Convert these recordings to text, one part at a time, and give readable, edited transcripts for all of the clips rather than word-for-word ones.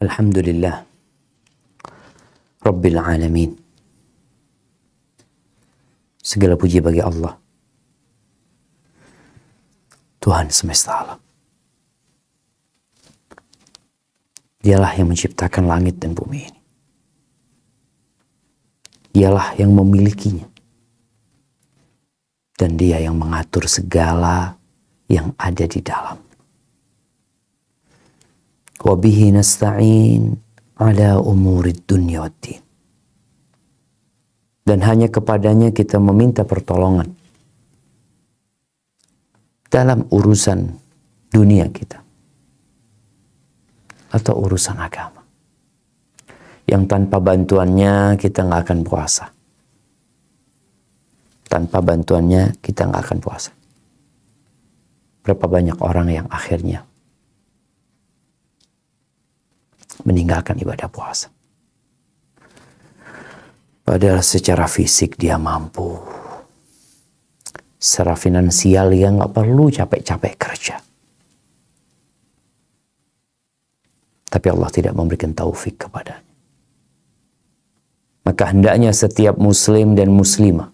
Alhamdulillah Rabbil Alamin. Segala puji bagi Allah, Tuhan semesta alam. Dialah yang menciptakan langit dan bumi ini. Dialah yang memilikinya. Dan Dia yang mengatur segala yang ada di dalam. Wa bihi nasta'in ala umurid dunya waddin. Dan hanya kepadanya kita meminta pertolongan dalam urusan dunia kita atau urusan agama. Yang tanpa bantuannya kita nggak akan puasa. Tanpa bantuannya kita nggak akan puasa. Berapa banyak orang yang akhirnya meninggalkan ibadah puasa. Padahal secara fisik dia mampu. Secara finansial dia nggak perlu capek-capek kerja. Tapi Allah tidak memberikan taufik kepadanya. Maka hendaknya setiap muslim dan muslimah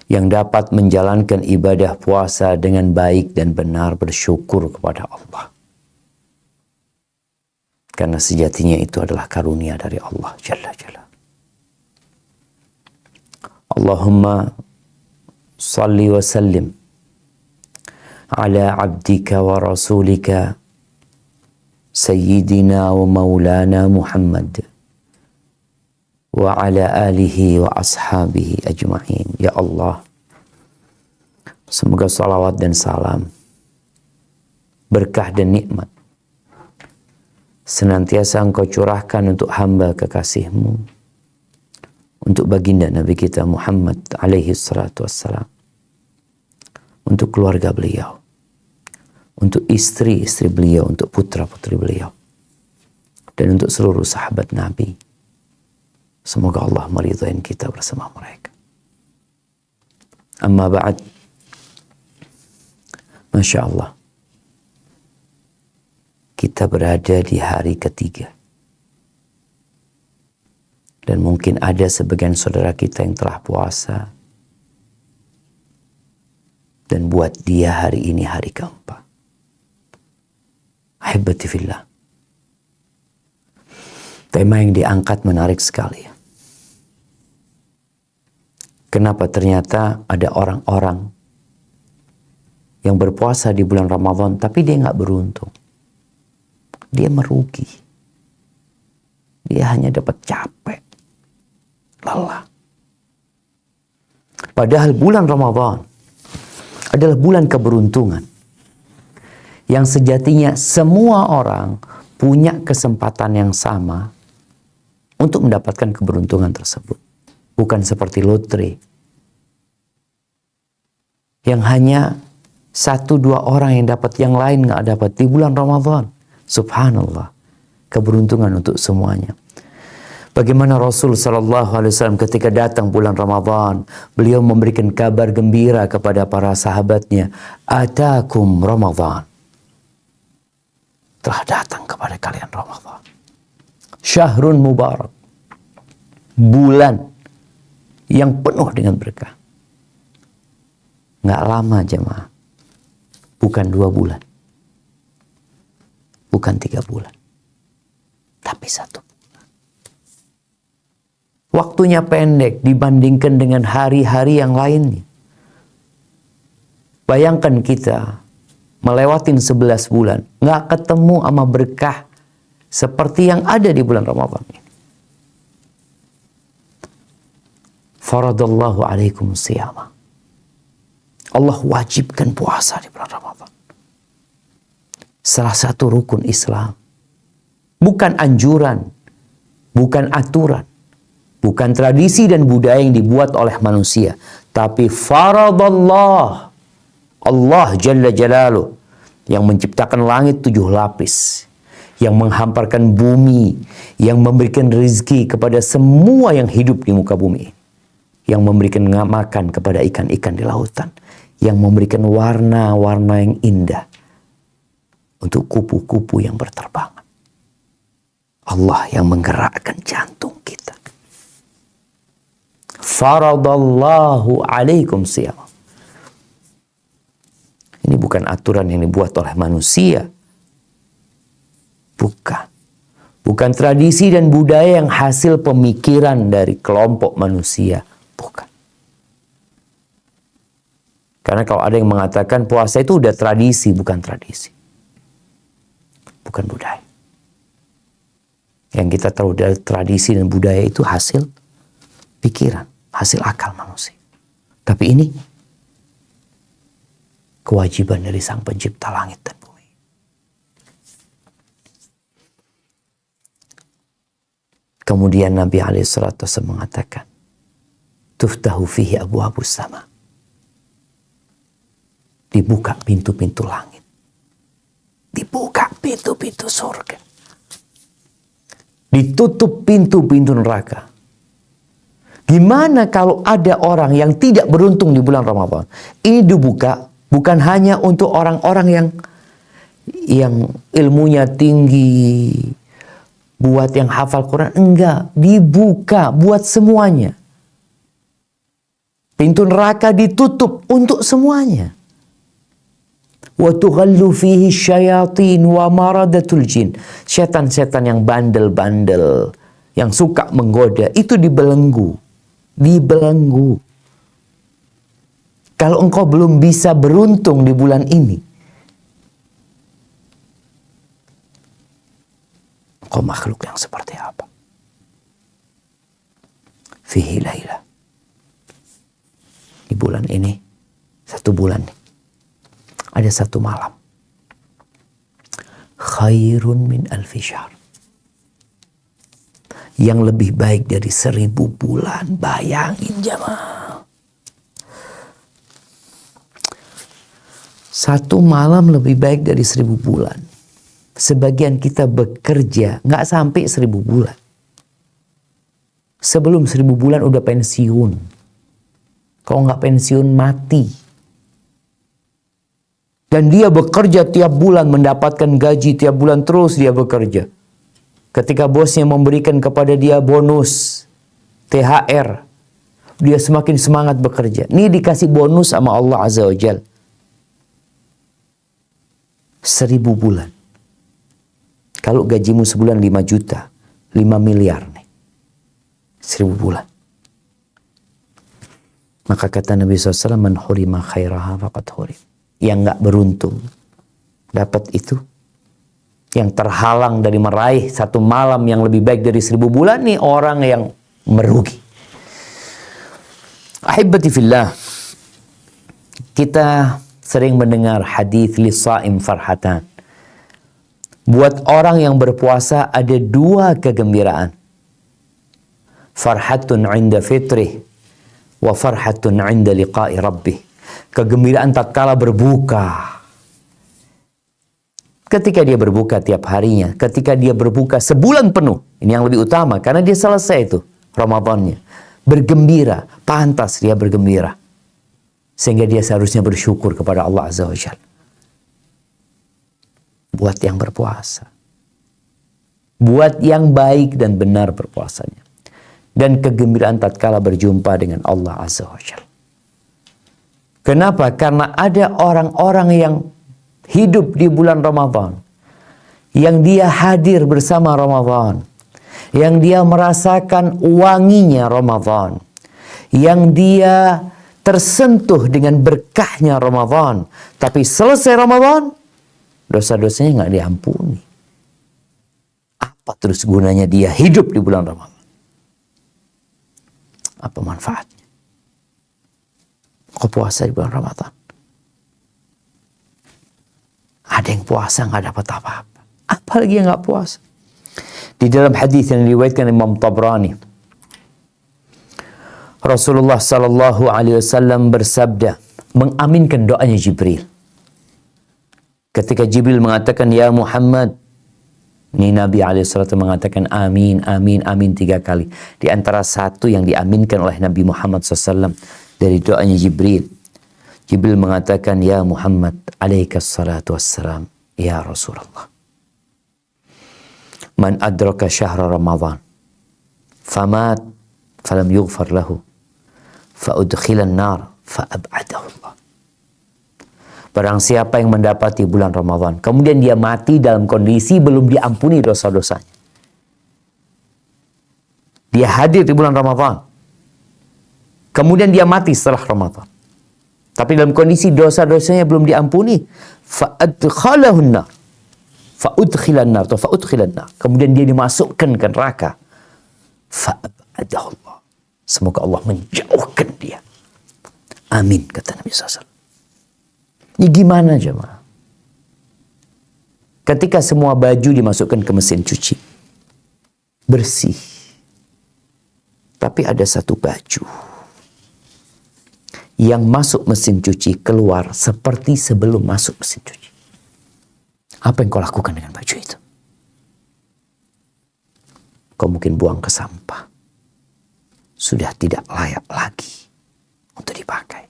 yang dapat menjalankan ibadah puasa dengan baik dan benar bersyukur kepada Allah. Karena sejatinya itu adalah karunia dari Allah Jalla Jalla. Allahumma salli wa sallim ala abdika wa rasulika sayyidina wa maulana Muhammad wa ala alihi wa ashabihi ajma'in. Ya Allah, semoga salawat dan salam, berkah dan nikmat senantiasa Engkau curahkan untuk hamba kekasih-Mu, untuk baginda Nabi kita Muhammad alaihi salatu wassalam, untuk keluarga beliau, untuk istri-istri beliau, untuk putra-putri beliau, dan untuk seluruh sahabat Nabi. Semoga Allah meridai kita bersama mereka. Amma ba'd. Masya Allah, kita berada di hari ketiga. Dan mungkin ada sebagian saudara kita yang telah puasa. Dan buat dia hari ini hari keempat. Ahibati fillah. Tema yang diangkat menarik sekali. Kenapa ternyata ada orang-orang yang berpuasa di bulan Ramadan tapi dia nggak beruntung. Dia merugi. Dia hanya dapat capek, lelah. Padahal bulan Ramadan adalah bulan keberuntungan. Yang sejatinya semua orang punya kesempatan yang sama untuk mendapatkan keberuntungan tersebut. Bukan seperti lotre. Yang hanya 1-2 orang yang dapat, yang lain nggak dapat di bulan Ramadan. Subhanallah. Keberuntungan untuk semuanya. Bagaimana Rasul SAW ketika datang bulan Ramadan, beliau memberikan kabar gembira kepada para sahabatnya. Atakum Ramadan. Telah datang kepada kalian Ramadan. Syahrun Mubarak. Bulan yang penuh dengan berkah. Nggak lama jemaah. Bukan 2 bulan. Bukan 3 bulan. Tapi 1 bulan. Waktunya pendek dibandingkan dengan hari-hari yang lainnya. Bayangkan kita melewatin 11 bulan. Nggak ketemu sama berkah seperti yang ada di bulan Ramadan ini. Faradallahu alaikum siyama. Allah wajibkan puasa di bulan Ramadan. Salah satu rukun Islam. Bukan anjuran. Bukan aturan. Bukan tradisi dan budaya yang dibuat oleh manusia. Tapi faradallah. Allah Jalla Jalaluh. Yang menciptakan langit 7 lapis. Yang menghamparkan bumi. Yang memberikan rezeki kepada semua yang hidup di muka bumi. Yang memberikan makan kepada ikan-ikan di lautan. Yang memberikan warna-warna yang indah untuk kupu-kupu yang berterbangan. Allah yang menggerakkan jantung kita. Faradallahu alaikum siyam. Ini bukan aturan yang dibuat oleh manusia. Bukan. Bukan tradisi dan budaya yang hasil pemikiran dari kelompok manusia. Bukan. Karena kalau ada yang mengatakan puasa itu udah tradisi, bukan tradisi. Bukan budaya. Yang kita tahu dari tradisi dan budaya itu hasil pikiran, hasil akal manusia. Tapi ini kewajiban dari Sang Pencipta langit dan bumi. Kemudian Nabi SAW mengatakan, tuftahu fihi abwabus sama. Dibuka pintu-pintu langit. Dibuka pintu-pintu surga. Ditutup pintu-pintu neraka. Gimana kalau ada orang yang tidak beruntung di bulan Ramadan? Ini dibuka bukan hanya untuk orang-orang yang ilmunya tinggi, buat yang hafal Quran. Enggak, dibuka buat semuanya. Pintu neraka ditutup untuk semuanya. Wa tughallu fihi syayatin wa maradatul jin. Setan-setan yang bandel-bandel, yang suka menggoda, itu dibelenggu. Dibelenggu. Kalau engkau belum bisa beruntung di bulan ini, engkau makhluk yang seperti apa? Fihi lailah. Di bulan ini, satu bulan nih, ada satu malam. Khairun min alfi syahr. Yang lebih baik dari 1000 bulan. Bayangin jamaah. Satu malam lebih baik dari 1000 bulan. Sebagian kita bekerja nggak sampai 1000 bulan. Sebelum 1000 bulan udah pensiun. Kalau nggak pensiun mati. Dan dia bekerja tiap bulan, mendapatkan gaji tiap bulan, terus dia bekerja. Ketika bosnya memberikan kepada dia bonus, THR, dia semakin semangat bekerja. Ini dikasih bonus sama Allah Azza wa Jal. 1000 bulan. Kalau gajimu sebulan 5 juta, 5 miliar nih. 1000 bulan. Maka kata Nabi SAW, man hurima khairaha faqad hurim. Yang nggak beruntung dapat itu, yang terhalang dari meraih satu malam yang lebih baik dari 1000 bulan, nih orang yang merugi. Ahibati fillah, kita sering mendengar hadis lisaim farhatan. Buat orang yang berpuasa ada 2 kegembiraan. Farhatun 'inda fitrih wa farhatun 'inda liqa'i rabbih. Kegembiraan tatkala berbuka. Ketika dia berbuka tiap harinya, ketika dia berbuka sebulan penuh, ini yang lebih utama karena dia selesai itu Ramadannya. Bergembira, pantas dia bergembira. Sehingga dia seharusnya bersyukur kepada Allah Azza wa Jalla. Buat yang berpuasa. Buat yang baik dan benar berpuasanya. Dan kegembiraan tatkala berjumpa dengan Allah Azza wa Jalla. Kenapa? Karena ada orang-orang yang hidup di bulan Ramadan, yang dia hadir bersama Ramadan, yang dia merasakan wanginya Ramadan, yang dia tersentuh dengan berkahnya Ramadan, tapi selesai Ramadan, dosa-dosanya nggak diampuni. Apa terus gunanya dia hidup di bulan Ramadan? Apa manfaatnya? Kau puasa di bulan Ramadan. Ada yang puasa nggak dapat apa-apa. Apalagi yang nggak puasa. Di dalam hadis yang diriwayatkan Imam Tabrani, Rasulullah Sallallahu Alaihi Wasallam bersabda, mengaminkan doanya Jibril. Ketika Jibril mengatakan, ya Muhammad, ini Nabi SAW mengatakan amin, amin, amin 3 kali. Di antara satu yang diaminkan oleh Nabi Muhammad SAW dari doanya Jibril. Jibril mengatakan, ya Muhammad, alaikas salatu wassalam, ya Rasulullah. Man adraka syahra Ramadan famat falam yughfar lahu fa udkhilan nar fa ab'adahu Allah. Barang siapa yang mendapati bulan Ramadan, kemudian dia mati dalam kondisi belum diampuni dosa-dosanya. Dia hadir di bulan Ramadan, kemudian dia mati setelah Ramadan, tapi dalam kondisi dosa-dosanya belum diampuni, fa'adkhalahun nar, fa'udkhilan nar, atau fa'udkhilan nar. Kemudian dia dimasukkan ke neraka. Fa'abadahu Allah. Semoga Allah menjauhkan dia. Amin, kata Nabi SAW. Ini gimana jemaah? Ketika semua baju dimasukkan ke mesin cuci, bersih. Tapi ada satu baju yang masuk mesin cuci keluar seperti sebelum masuk mesin cuci. Apa yang kau lakukan dengan baju itu? Kau mungkin buang ke sampah. Sudah tidak layak lagi untuk dipakai.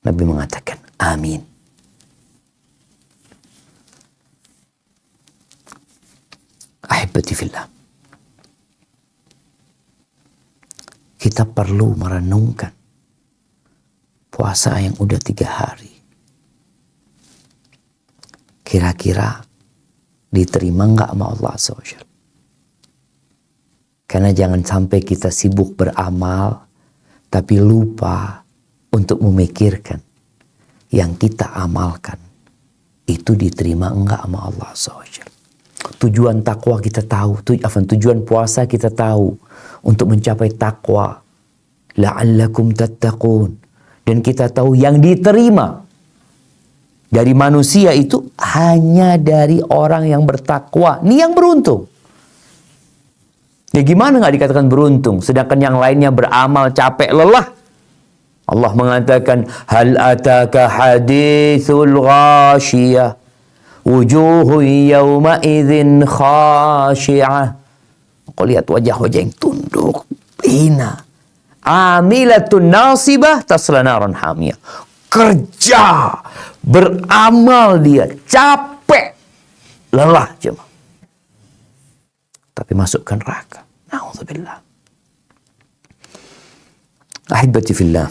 Nabi mengatakan, amin. Ahibati fillah. Kita perlu merenungkan puasa yang udah 3 hari. Kira-kira diterima nggak sama Allah SWT? Karena jangan sampai kita sibuk beramal, tapi lupa untuk memikirkan yang kita amalkan itu diterima enggak sama Allah SWT. Tujuan takwa kita tahu, tujuan puasa kita tahu, untuk mencapai takwa, la'allakum tattaqun. Dan kita tahu yang diterima dari manusia itu hanya dari orang yang bertakwa. Ini yang beruntung. Ya gimana nggak dikatakan beruntung, sedangkan yang lainnya beramal capek lelah. Allah mengatakan, hal ataka hadithul ghashiyah wujuhu yawma idzin khashi'ah. Kau lihat wajah-wajah yang tunduk, hina. Amilatun nasibah tasla naran hamiyah. Kerja, beramal dia, capek, lelah jemaah. Tapi masukkan neraka. Na'udzubillah. Ahibati fillah.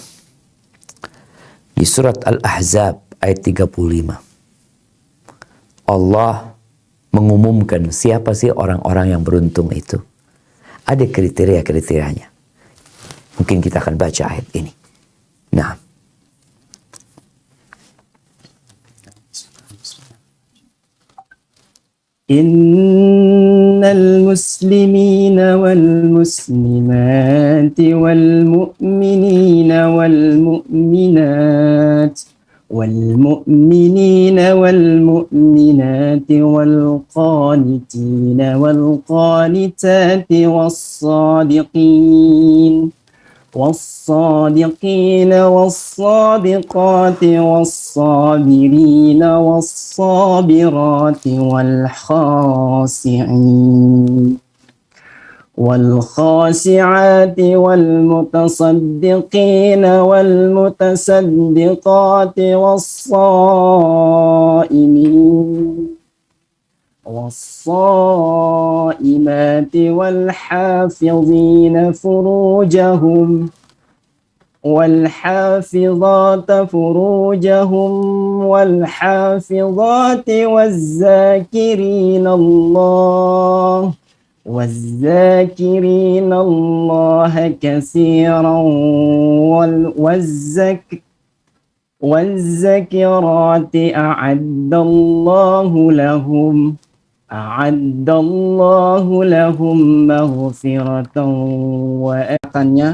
Di surat Al-Ahzab ayat 35. Allah mengumumkan siapa sih orang-orang yang beruntung itu. Ada kriteria-kriterianya. Mungkin kita akan baca ayat ini. Nah. Innal muslimina wal muslimati wal mu'minina wal mu'minat والمؤمنين والمؤمنات والقانتين والقانتات والصادقين والصادقات والصابرين والصابرات والخاشعات والمتصدقين والمتصدقات والصائمات والحافظين فروجهم والحافظات فروجهم والحافظات والذاكرين الله كثيرا والذكرات أعد الله لهم مغفرة وأجرا.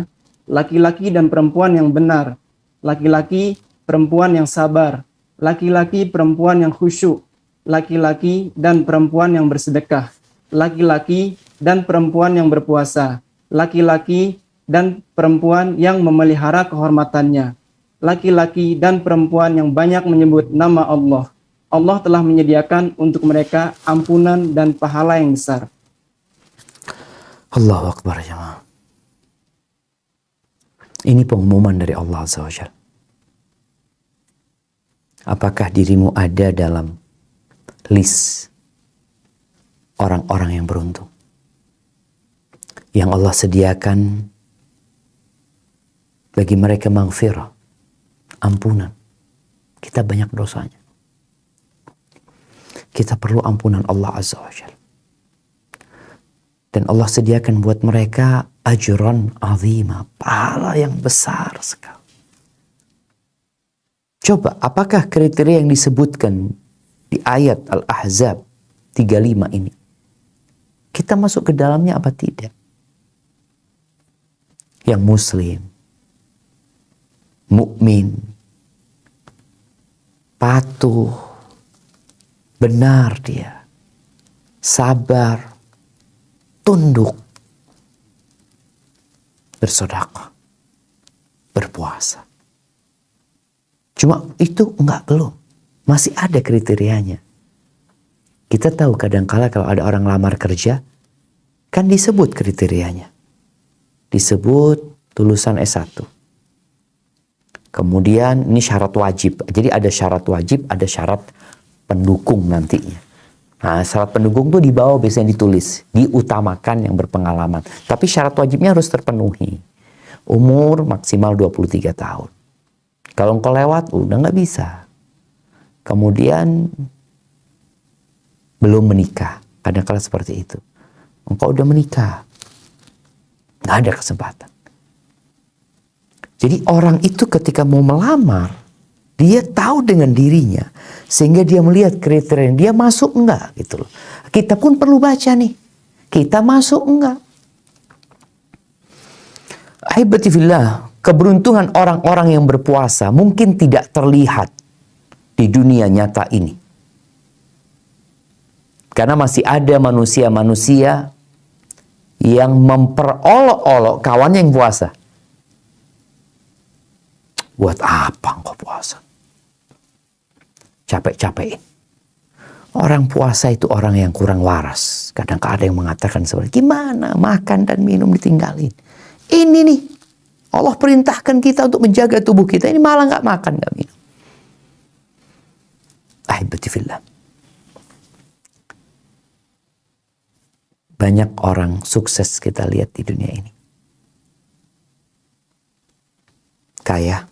Laki-laki dan perempuan yang benar, laki-laki perempuan yang sabar, laki-laki perempuan yang khusyuk, laki-laki dan perempuan yang bersedekah, laki-laki dan perempuan yang berpuasa, laki-laki dan perempuan yang memelihara kehormatannya, laki-laki dan perempuan yang banyak menyebut nama Allah. Allah telah menyediakan untuk mereka ampunan dan pahala yang besar. Allahu Akbar jemaah. Ini pengumuman dari Allah SWT. Apakah dirimu ada dalam list orang-orang yang beruntung. Yang Allah sediakan bagi mereka maghfirah, ampunan. Kita banyak dosanya. Kita perlu ampunan Allah Azza wa Jalla. Dan Allah sediakan buat mereka ajran azima, pahala yang besar sekali. Coba, apakah kriteria yang disebutkan di ayat Al-Ahzab 35 ini, kita masuk ke dalamnya apa tidak? Yang muslim, mukmin, patuh, benar dia, sabar, tunduk, bersedekah, berpuasa. Cuma itu belum. Masih ada kriterianya. Kita tahu kadangkala kalau ada orang lamar kerja, kan disebut kriterianya. Disebut lulusan S1. Kemudian ini syarat wajib. Jadi ada syarat wajib, ada syarat pendukung nantinya. Nah, syarat pendukung tuh di bawah biasanya ditulis, diutamakan yang berpengalaman. Tapi syarat wajibnya harus terpenuhi. Umur maksimal 23 tahun. Kalau engkau lewat, udah nggak bisa. Kemudian belum menikah. Kadang-kadang seperti itu. Engkau udah menikah, nggak ada kesempatan. Jadi orang itu ketika mau melamar, dia tahu dengan dirinya, sehingga dia melihat kriteria dia masuk enggak gitu loh. Kita pun perlu baca nih, kita masuk enggak. Ahibbatifillah, keberuntungan orang-orang yang berpuasa mungkin tidak terlihat di dunia nyata ini. Karena masih ada manusia-manusia yang memperolok-olok kawan yang puasa. Buat apa engkau puasa? Capek-capekin. Orang puasa itu orang yang kurang waras. Kadang-kadang ada yang mengatakan seperti, gimana makan dan minum ditinggalin. Ini nih, Allah perintahkan kita untuk menjaga tubuh kita. Ini malah nggak makan, nggak minum. Ahibbatifillah. Banyak orang sukses kita lihat di dunia ini. Kaya,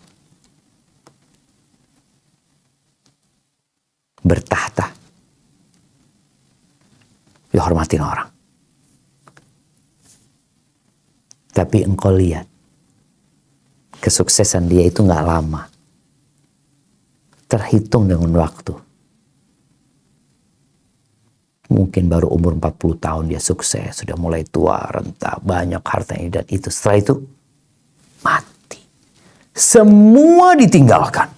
bertahta, dihormatin orang. Tapi engkau lihat, kesuksesan dia itu nggak lama. Terhitung dengan waktu. Mungkin baru umur 40 tahun dia sukses, sudah mulai tua, renta, banyak hartanya dan itu. Setelah itu, mati. Semua ditinggalkan.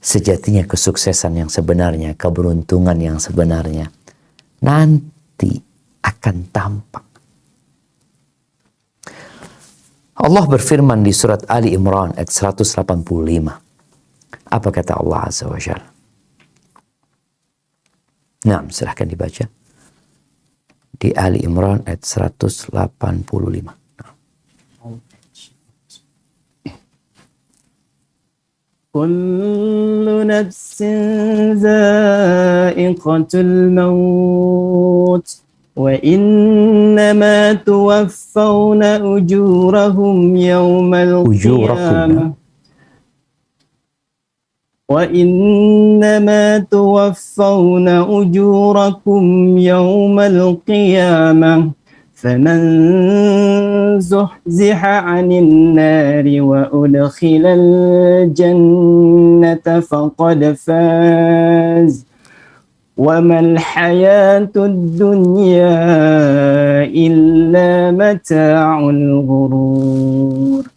Sejatinya kesuksesan yang sebenarnya, keberuntungan yang sebenarnya, nanti akan tampak. Allah berfirman di surat Ali Imran ayat 185. Apa kata Allah Azza wa Jalla? Nah, silahkan dibaca. Di Ali Imran ayat 185. Kullu nafsin za'iqatul maut wa innama tuwaffawna ujurahum yawmal qiyamah وَإِنَّمَا تُوَفَّوْنَ أُجُورَكُمْ يَوْمَ الْقِيَامَةِ فَمَنْ زُحْزِحَ عَنِ النَّارِ وَأُدْخِلَ الْجَنَّةَ فَقَدْ فَازَ وَمَا الْحَيَاةُ الدُّنْيَا إِلَّا مَتَاعُ الْغُرُورِ.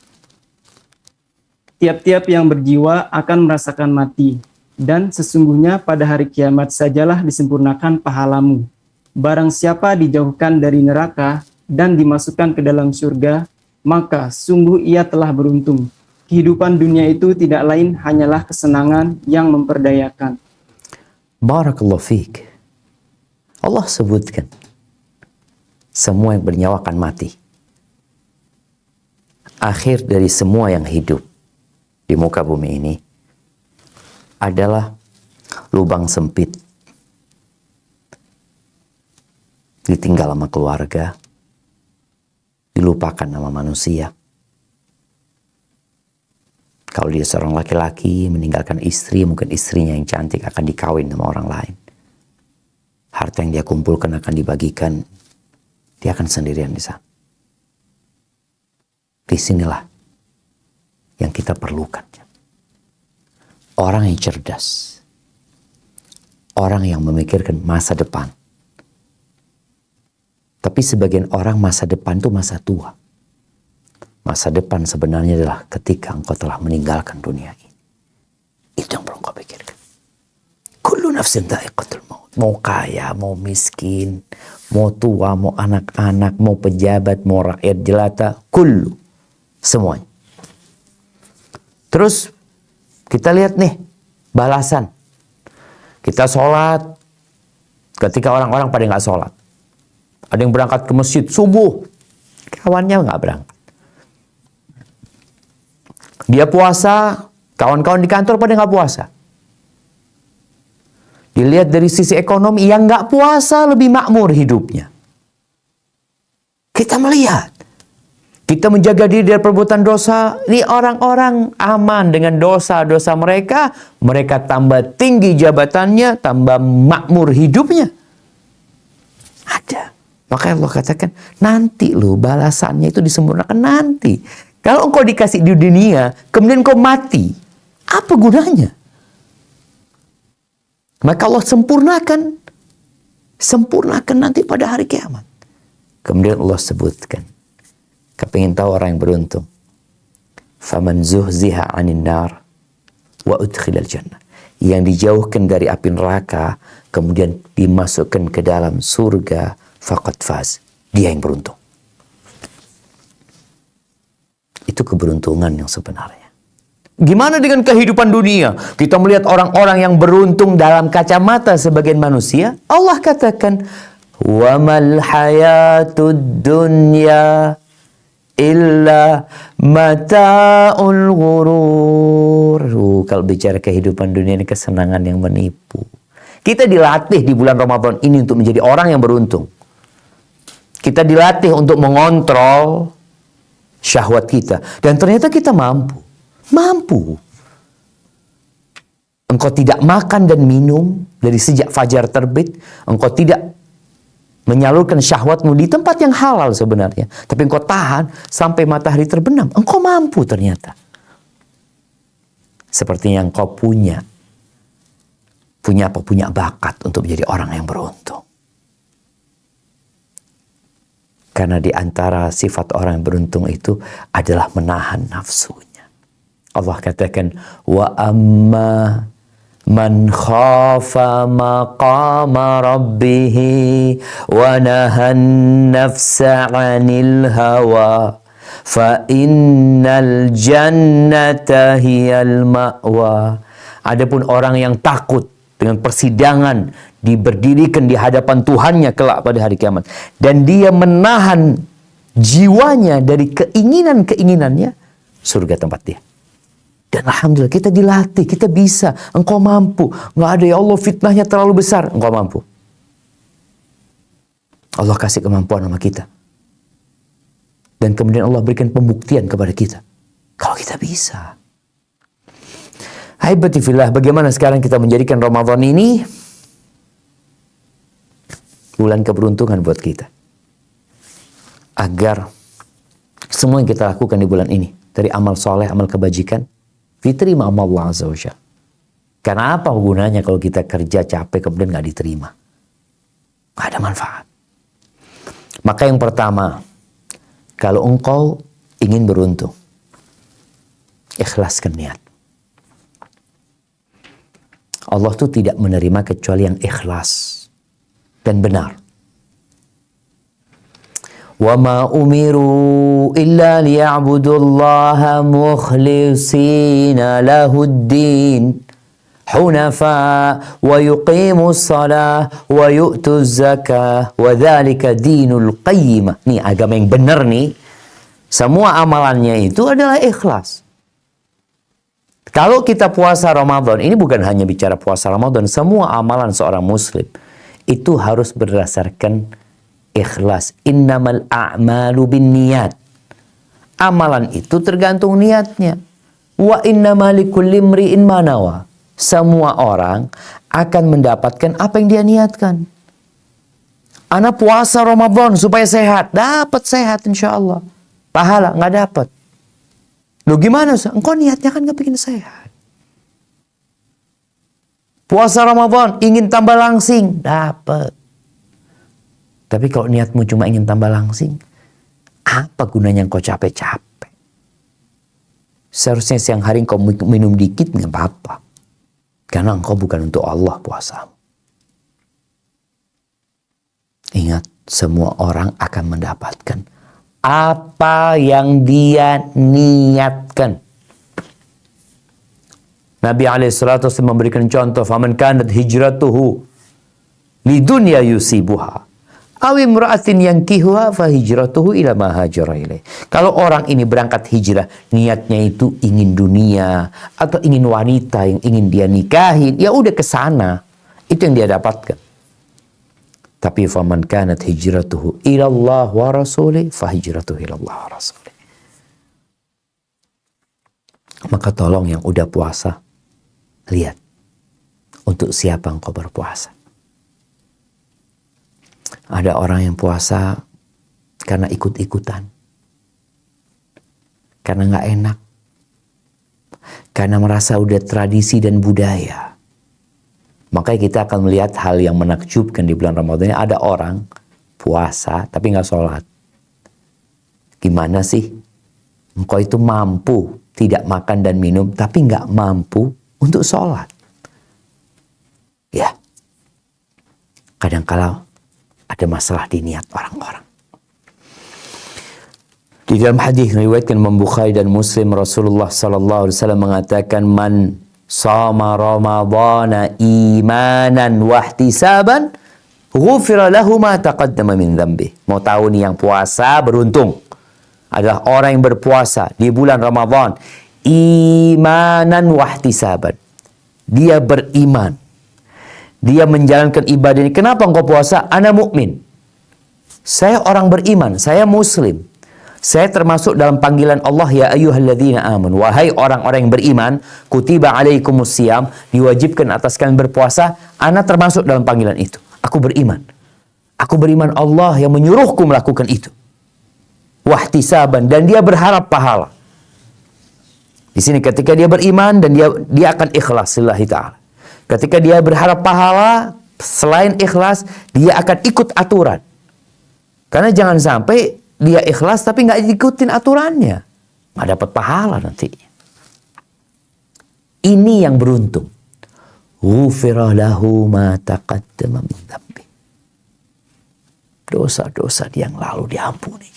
Tiap-tiap yang berjiwa akan merasakan mati, dan sesungguhnya pada hari kiamat sajalah disempurnakan pahalamu. Barang siapa dijauhkan dari neraka dan dimasukkan ke dalam surga, maka sungguh ia telah beruntung. Kehidupan dunia itu tidak lain hanyalah kesenangan yang memperdayakan. Barakallahu fiik. Allah sebutkan, semua yang bernyawa akan mati. Akhir dari semua yang hidup di muka bumi ini adalah lubang sempit, ditinggal sama keluarga, dilupakan sama manusia. Kalau dia seorang laki-laki meninggalkan istri, mungkin istrinya yang cantik akan dikawin sama orang lain. Harta yang dia kumpulkan akan dibagikan, dia akan sendirian di sana. Disinilah yang kita perlukan. Orang yang cerdas, orang yang memikirkan masa depan. Tapi sebagian orang masa depan itu masa tua. Masa depan sebenarnya adalah ketika engkau telah meninggalkan dunia ini. Itu yang perlu engkau pikirkan. Kullu nafsin dha'iqatul maut. Mau kaya, mau miskin, mau tua, mau anak-anak, mau pejabat, mau rakyat jelata, kullu. Semuanya. Terus kita lihat nih balasan. Kita sholat ketika orang-orang pada nggak sholat. Ada yang berangkat ke masjid subuh, kawannya nggak berangkat. Dia puasa, kawan-kawan di kantor pada nggak puasa. Dilihat dari sisi ekonomi, yang nggak puasa lebih makmur hidupnya. Kita melihat, kita menjaga diri dari perbuatan dosa. Ini orang-orang aman dengan dosa-dosa mereka. Mereka tambah tinggi jabatannya, tambah makmur hidupnya. Ada. Makanya Allah katakan, nanti loh balasannya itu disempurnakan nanti. Kalau engkau dikasih di dunia, kemudian engkau mati, apa gunanya? Maka Allah sempurnakan. Sempurnakan nanti pada hari kiamat. Kemudian Allah sebutkan, kepingin tahu orang yang beruntung. Faman zuhziha 'anil nar wa udkhilal jannah. Yang dijauhkan dari api neraka, kemudian dimasukkan ke dalam surga, faqad faz. Dia yang beruntung. Itu keberuntungan yang sebenarnya. Gimana dengan kehidupan dunia? Kita melihat orang-orang yang beruntung dalam kacamata sebagian manusia. Allah katakan, wa mal hayatud dunya illa mata'ul ghurur. Kalau bicara kehidupan dunia ini kesenangan yang menipu. Kita dilatih di bulan Ramadan ini untuk menjadi orang yang beruntung. Kita dilatih untuk mengontrol syahwat kita. Dan ternyata kita mampu. Mampu. Engkau tidak makan dan minum dari sejak fajar terbit. Engkau tidak menyalurkan syahwatmu di tempat yang halal sebenarnya. Tapi engkau tahan sampai matahari terbenam. Engkau mampu ternyata. Sepertinya engkau punya. Punya apa? Punya bakat untuk menjadi orang yang beruntung. Karena di antara sifat orang yang beruntung itu adalah menahan nafsunya. Allah katakan, wa amma man khafa maqama rabbih wa nahan nafsa 'anil hawa fa innal jannata hiyal ma'wa. Adapun orang yang takut dengan persidangan diberdirikan di hadapan Tuhannya kelak pada hari kiamat, dan dia menahan jiwanya dari keinginan-keinginannya, surga tempat dia. Dan alhamdulillah kita dilatih, kita bisa. Engkau mampu. Nggak ada, ya Allah fitnahnya terlalu besar. Engkau mampu. Allah kasih kemampuan sama kita. Dan kemudian Allah berikan pembuktian kepada kita. Kalau kita bisa. Haibati fillah, bagaimana sekarang kita menjadikan Ramadan ini bulan keberuntungan buat kita. Agar semua yang kita lakukan di bulan ini, dari amal soleh, amal kebajikan, diterima sama Allah Azza wa Jalla. Karena apa gunanya kalau kita kerja capek kemudian gak diterima? Gak ada manfaat. Maka yang pertama, kalau engkau ingin beruntung, ikhlaskan niat. Allah tuh tidak menerima kecuali yang ikhlas dan benar. وَمَا أُمِرُوا إِلَّا لِيَعْبُدُوا اللَّهَ مُخْلِصِينَ لَهُ الدِّينَ حُنَفَاءَ وَيُقِيمُوا الصَّلَاةَ وَيُؤْتُوا الزَّكَاةَ وَذَلِكَ دِينُ الْقَيِّمَةِ. Nih agama yang benar nih. Semua amalannya itu adalah ikhlas. Kalau kita puasa Ramadan, ini bukan hanya bicara puasa Ramadan, semua amalan seorang muslim itu harus berdasarkan ikhlas. Innamal a'malu binniyat. Amalan itu tergantung niatnya. Wa innama likulli imri'in ma nawa. Semua orang akan mendapatkan apa yang dia niatkan. Ana puasa Ramadan supaya sehat. Dapat sehat insya Allah. Pahala nggak dapat. Loh gimana? Engkau niatnya kan nggak bikin sehat. Puasa Ramadan ingin tambah langsing. Dapat. Tapi kalau niatmu cuma ingin tambah langsing, apa gunanya engkau capek-capek? Seharusnya siang hari engkau minum dikit nggak apa-apa. Karena engkau bukan untuk Allah puasamu. Ingat, semua orang akan mendapatkan apa yang dia niatkan. Nabi SAW memberikan contoh, faman kanat hijratuhu lidunya yusibuha aw imra'atin yankihuha fa hijratuhu ila ma hajara ilaih. Kalau orang ini berangkat hijrah, niatnya itu ingin dunia atau ingin wanita yang ingin dia nikahin, ya udah ke sana. Itu yang dia dapatkan. Tapi faman kanat hijratuhu ila Allah wa rasulih fa hijratuhu ila Allah wa rasulih. Maka tolong yang udah puasa, lihat untuk siapa engkau berpuasa. Ada orang yang puasa karena ikut-ikutan. Karena nggak enak. Karena merasa udah tradisi dan budaya. Makanya kita akan melihat hal yang menakjubkan di bulan Ramadan ini. Ada orang puasa tapi nggak sholat. Gimana sih? Engkau itu mampu tidak makan dan minum tapi nggak mampu untuk sholat. Ya. Kadang-kala ada masalah di niat orang-orang. Di dalam hadis riwayatkan Imam Bukhari dan Muslim, Rasulullah sallallahu alaihi wasallam mengatakan, man sama Ramadhana imanan wahtisaban ghufira lahu ma taqaddama min dzambi. Mau tahu nih, yang puasa beruntung adalah orang yang berpuasa di bulan Ramadan imanan wahtisaban. Dia beriman. Dia menjalankan ibadah ini. Kenapa engkau puasa? Ana mukmin. Saya orang beriman, saya muslim. Saya termasuk dalam panggilan Allah, ya ayyuhalladzina amanu. Wahai orang-orang yang beriman, kutiba alaikumusiyam, diwajibkan atas kalian berpuasa. Ana termasuk dalam panggilan itu. Aku beriman. Aku beriman Allah yang menyuruhku melakukan itu. Wahtisaban, dan dia berharap pahala. Di sini ketika dia beriman dan dia akan ikhlas lillahi ta'ala. Ketika dia berharap pahala, selain ikhlas, dia akan ikut aturan. Karena jangan sampai dia ikhlas tapi nggak ikutin aturannya, nggak dapat pahala nanti. Ini yang beruntung. Ghufira lahu ma taqaddama min dzambi. Dosa-dosa dia yang lalu diampuni.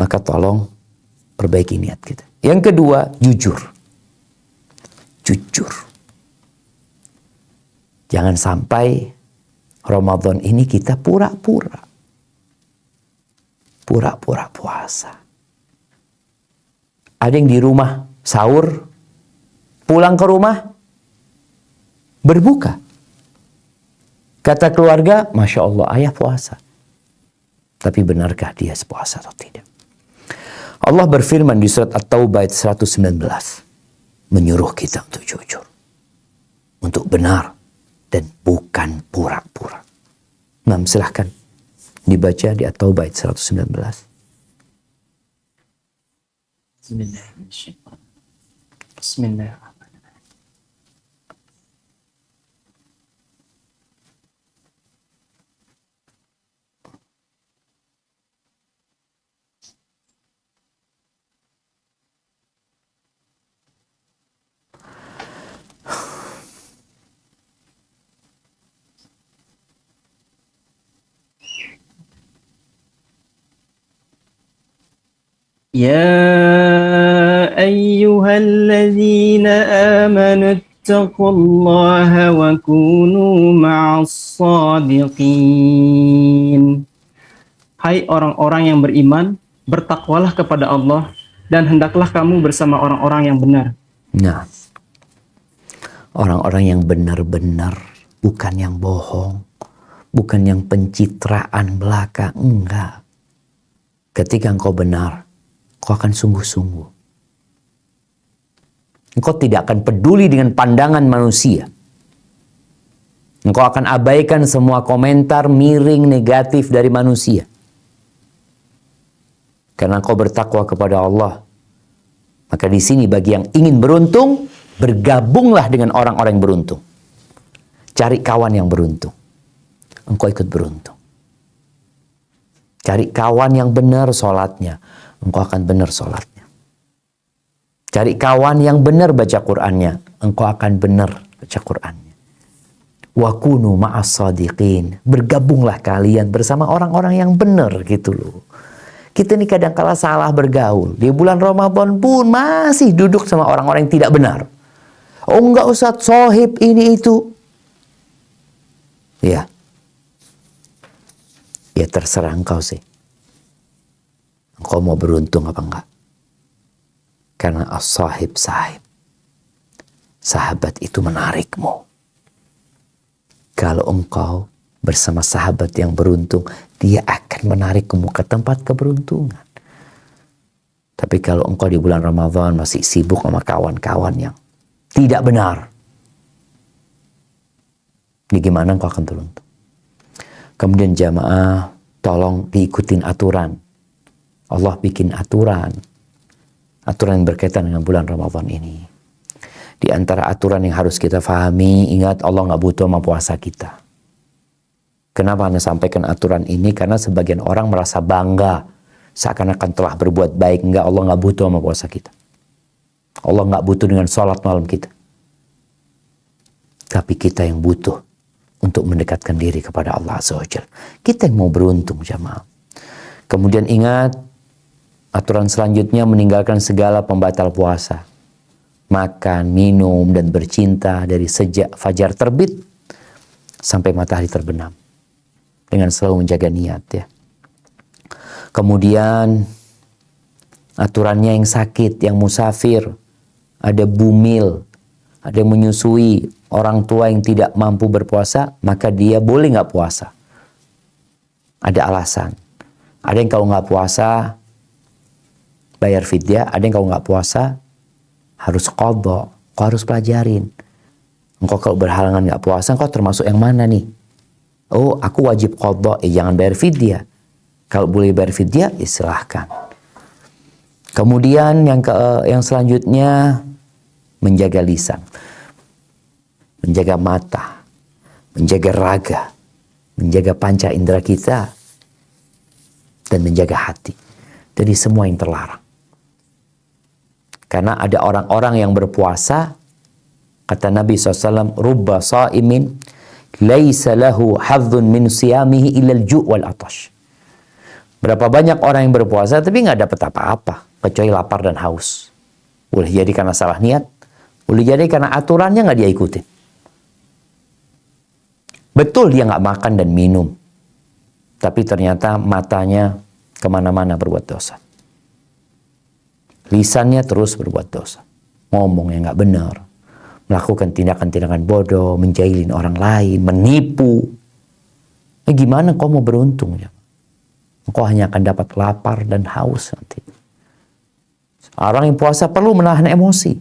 Maka tolong perbaiki niat kita. Yang kedua, jujur. Jujur. Jangan sampai Ramadan ini kita pura-pura. Pura-pura puasa. Ada yang di rumah sahur, pulang ke rumah berbuka. Kata keluarga, Masya Allah, ayah puasa. Tapi benarkah dia puasa atau tidak? Allah berfirman di surat At-Taubah ayat 119. Menyuruh kita untuk jujur. Untuk benar. Dan bukan pura-pura. Nah, silahkan dibaca di At-Taubah ayat 119. Bismillahirrahmanirrahim. يا أيها الذين آمنوا اتقوا الله وكونوا مع الصادقين. Hai orang-orang yang beriman, bertakwalah kepada Allah dan hendaklah kamu bersama orang-orang yang benar. Nah, orang-orang yang benar-benar, bukan yang bohong, bukan yang pencitraan belaka, enggak. Ketika engkau benar, engkau akan sungguh-sungguh. Engkau tidak akan peduli dengan pandangan manusia. Engkau akan abaikan semua komentar miring negatif dari manusia. Karena engkau bertakwa kepada Allah. Maka di sini bagi yang ingin beruntung, bergabunglah dengan orang-orang yang beruntung. Cari kawan yang beruntung. Engkau ikut beruntung. Cari kawan yang benar sholatnya. Engkau akan benar sholatnya. Cari kawan yang benar baca Qur'annya. Engkau akan benar baca Qur'annya. Wa kunu ma'as sadiqin. Bergabunglah kalian bersama orang-orang yang benar gitu loh. Kita ini kadang-kala salah bergaul. Di bulan Ramadan pun masih duduk sama orang-orang yang tidak benar. Oh enggak Ustadz, sohib ini itu. Ya. Ya terserah engkau sih. Engkau mau beruntung apa enggak? Karena as-sahib sahib. Sahabat itu menarikmu. Kalau engkau bersama sahabat yang beruntung, dia akan menarikmu ke tempat keberuntungan. Tapi kalau engkau di bulan Ramadan masih sibuk sama kawan-kawan yang tidak benar, gimana engkau akan beruntung? Kemudian jamaah, tolong diikutin aturan. Allah bikin aturan yang berkaitan dengan bulan Ramadan ini. Di antara aturan yang harus kita fahami, ingat Allah nggak butuh sama puasa kita. Kenapa Anda sampaikan aturan ini? Karena sebagian orang merasa bangga seakan-akan telah berbuat baik. Enggak, Allah nggak butuh sama puasa kita. Allah nggak butuh dengan sholat malam kita. Tapi kita yang butuh untuk mendekatkan diri kepada Allah Azza wa Jalla. Kita yang mau beruntung jamaah. Kemudian ingat, aturan selanjutnya meninggalkan segala pembatal puasa. Makan, minum, dan bercinta dari sejak fajar terbit sampai matahari terbenam. Dengan selalu menjaga niat ya. Kemudian aturannya yang sakit, yang musafir, ada bumil, ada yang menyusui, orang tua yang tidak mampu berpuasa, maka dia boleh nggak puasa. Ada alasan. Ada yang kalau nggak puasa bayar fidyah, ada yang kalau nggak puasa harus qadha, kau harus pelajarin. Engkau kalau berhalangan nggak puasa, engkau termasuk yang mana nih? Oh, aku wajib qadha, jangan bayar fidyah. Kalau boleh bayar fidyah, silahkan. Kemudian yang selanjutnya menjaga lisan, menjaga mata, menjaga raga, menjaga panca indera kita, dan menjaga hati dari semua yang terlarang. Karena ada orang-orang yang berpuasa, kata Nabi SAW, rubba sa'imin laisa lahu hadzun min siyamihi illal ju' wal atash. Berapa banyak orang yang berpuasa tapi nggak dapat apa-apa kecuali lapar dan haus. Boleh jadi karena salah niat, boleh jadi karena aturannya nggak dia ikutin. Betul dia nggak makan dan minum, tapi ternyata matanya kemana-mana berbuat dosa. Lisannya terus berbuat dosa, ngomong yang nggak benar, melakukan tindakan-tindakan bodoh, menjahilin orang lain, menipu. Gimana kau mau beruntung ya? Kau hanya akan dapat lapar dan haus nanti. Orang yang puasa perlu menahan emosi,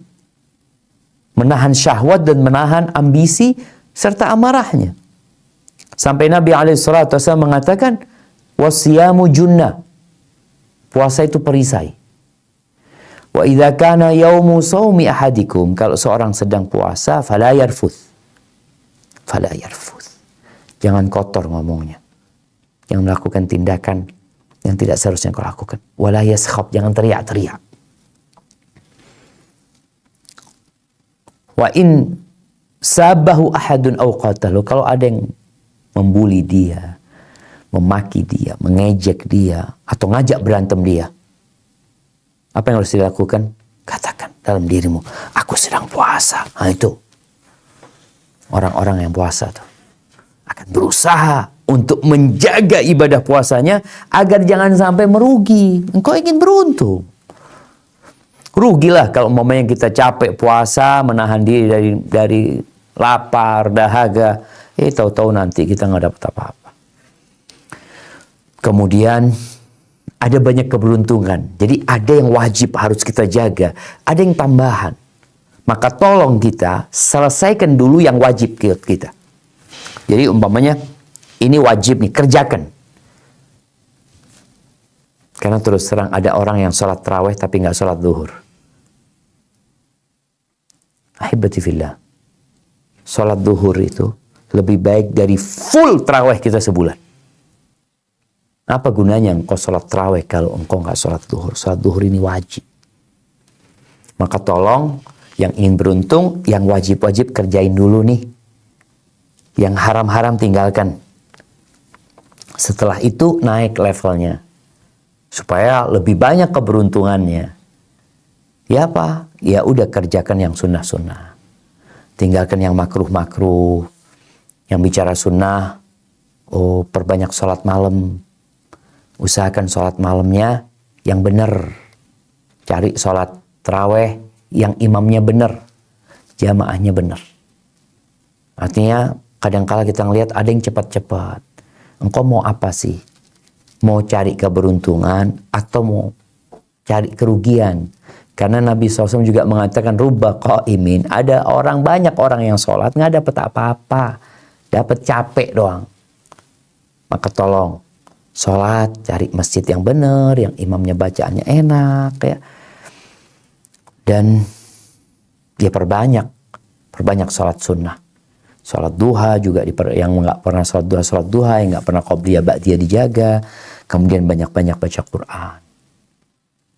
menahan syahwat dan menahan ambisi serta amarahnya. Sampai Nabi SAW mengatakan, wasiyamu junnah. Puasa itu perisai. Wa idza kana yaumu shaumi ahadikum, kalau seorang sedang puasa, fala yarfuth. Fala yarfuth. Jangan kotor ngomongnya. Yang melakukan tindakan yang tidak seharusnya kau lakukan. Wala yaskhab, jangan teriak-teriak. Wa in sabahu ahadun aw qatalu, kalau ada yang membuli dia, memaki dia, mengejek dia, atau ngajak berantem dia, apa yang harus dilakukan? Katakan dalam dirimu, aku sedang puasa. Nah itu. Orang-orang yang puasa tuh akan berusaha untuk menjaga ibadah puasanya agar jangan sampai merugi. Engkau ingin beruntung. Rugilah kalau umpamanya kita capek puasa, menahan diri dari lapar, dahaga. Tahu-tahu nanti kita nggak dapat apa-apa. Kemudian ada banyak keberuntungan. Jadi ada yang wajib harus kita jaga, ada yang tambahan. Maka tolong kita selesaikan dulu yang wajib kita. Jadi umpamanya ini wajib nih, kerjakan. Karena terus terang ada orang yang sholat tarawih tapi nggak sholat zuhur. Ahibati fillah. Sholat zuhur itu lebih baik dari full tarawih kita sebulan. Apa gunanya engkau sholat tarawih kalau engkau nggak sholat zuhur? Sholat zuhur ini wajib. Maka tolong yang ingin beruntung, yang wajib-wajib kerjain dulu nih. Yang haram-haram tinggalkan. Setelah itu naik levelnya. Supaya lebih banyak keberuntungannya. Ya apa? Ya udah kerjakan yang sunnah-sunnah. Tinggalkan yang makruh-makruh. Yang bicara sunnah, perbanyak sholat malam. Usahakan sholat malamnya yang benar. Cari sholat tarawih yang imamnya benar. Jamaahnya benar. Artinya kadang-kala kita ngelihat ada yang cepat-cepat. Engkau mau apa sih? Mau cari keberuntungan atau mau cari kerugian? Karena Nabi SAW juga mengatakan rubba qaimin. Ada banyak orang yang sholat nggak dapat apa-apa. Dapat capek doang. Maka tolong sholat, cari masjid yang benar, yang imamnya bacaannya enak, ya. Dan dia perbanyak sholat sunnah. Sholat duha juga, yang nggak pernah sholat duha, yang nggak pernah qobliyah ba'diyah dijaga. Kemudian banyak-banyak baca Quran.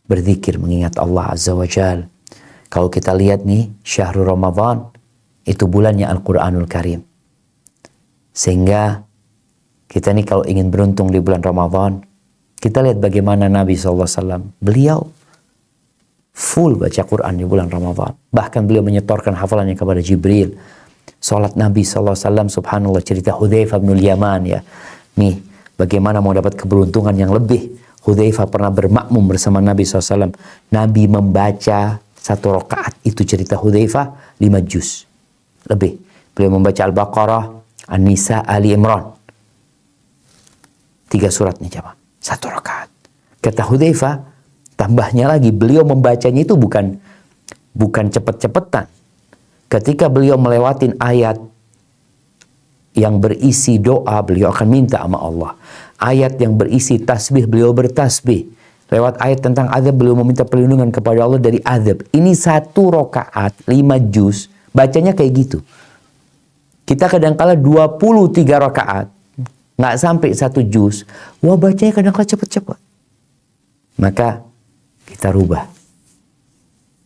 Berzikir, mengingat Allah Azza wa Jal. Kalau kita lihat nih, Syahrul Ramadan, itu bulannya Al-Quranul Karim. Sehingga kita nih kalau ingin beruntung di bulan Ramadan, kita lihat bagaimana Nabi SAW, beliau full baca Quran di bulan Ramadan. Bahkan beliau menyetorkan hafalannya kepada Jibril. Salat Nabi SAW, subhanallah, cerita Hudzaifah bin Yaman, ya. Nih, bagaimana mau dapat keberuntungan yang lebih. Hudzaifah pernah bermakmum bersama Nabi SAW. Nabi membaca 1 rakaat, itu cerita Hudzaifah, 5 juz. Lebih. Beliau membaca Al-Baqarah, An-Nisa, Ali Imran. 3 surat nih jemaah. 1 rakaat. Kata Hudzaifah, tambahnya lagi, beliau membacanya itu bukan cepet-cepetan. Ketika beliau melewatin ayat yang berisi doa, beliau akan minta sama Allah. Ayat yang berisi tasbih, beliau bertasbih. Lewat ayat tentang azab, beliau meminta perlindungan kepada Allah dari azab. Ini 1 rakaat, 5 juz, bacanya kayak gitu. Kita kadang-kala 23 rakaat, nggak sampai 1 juz, wah bacanya kadang-kala cepet-cepet. Maka kita rubah.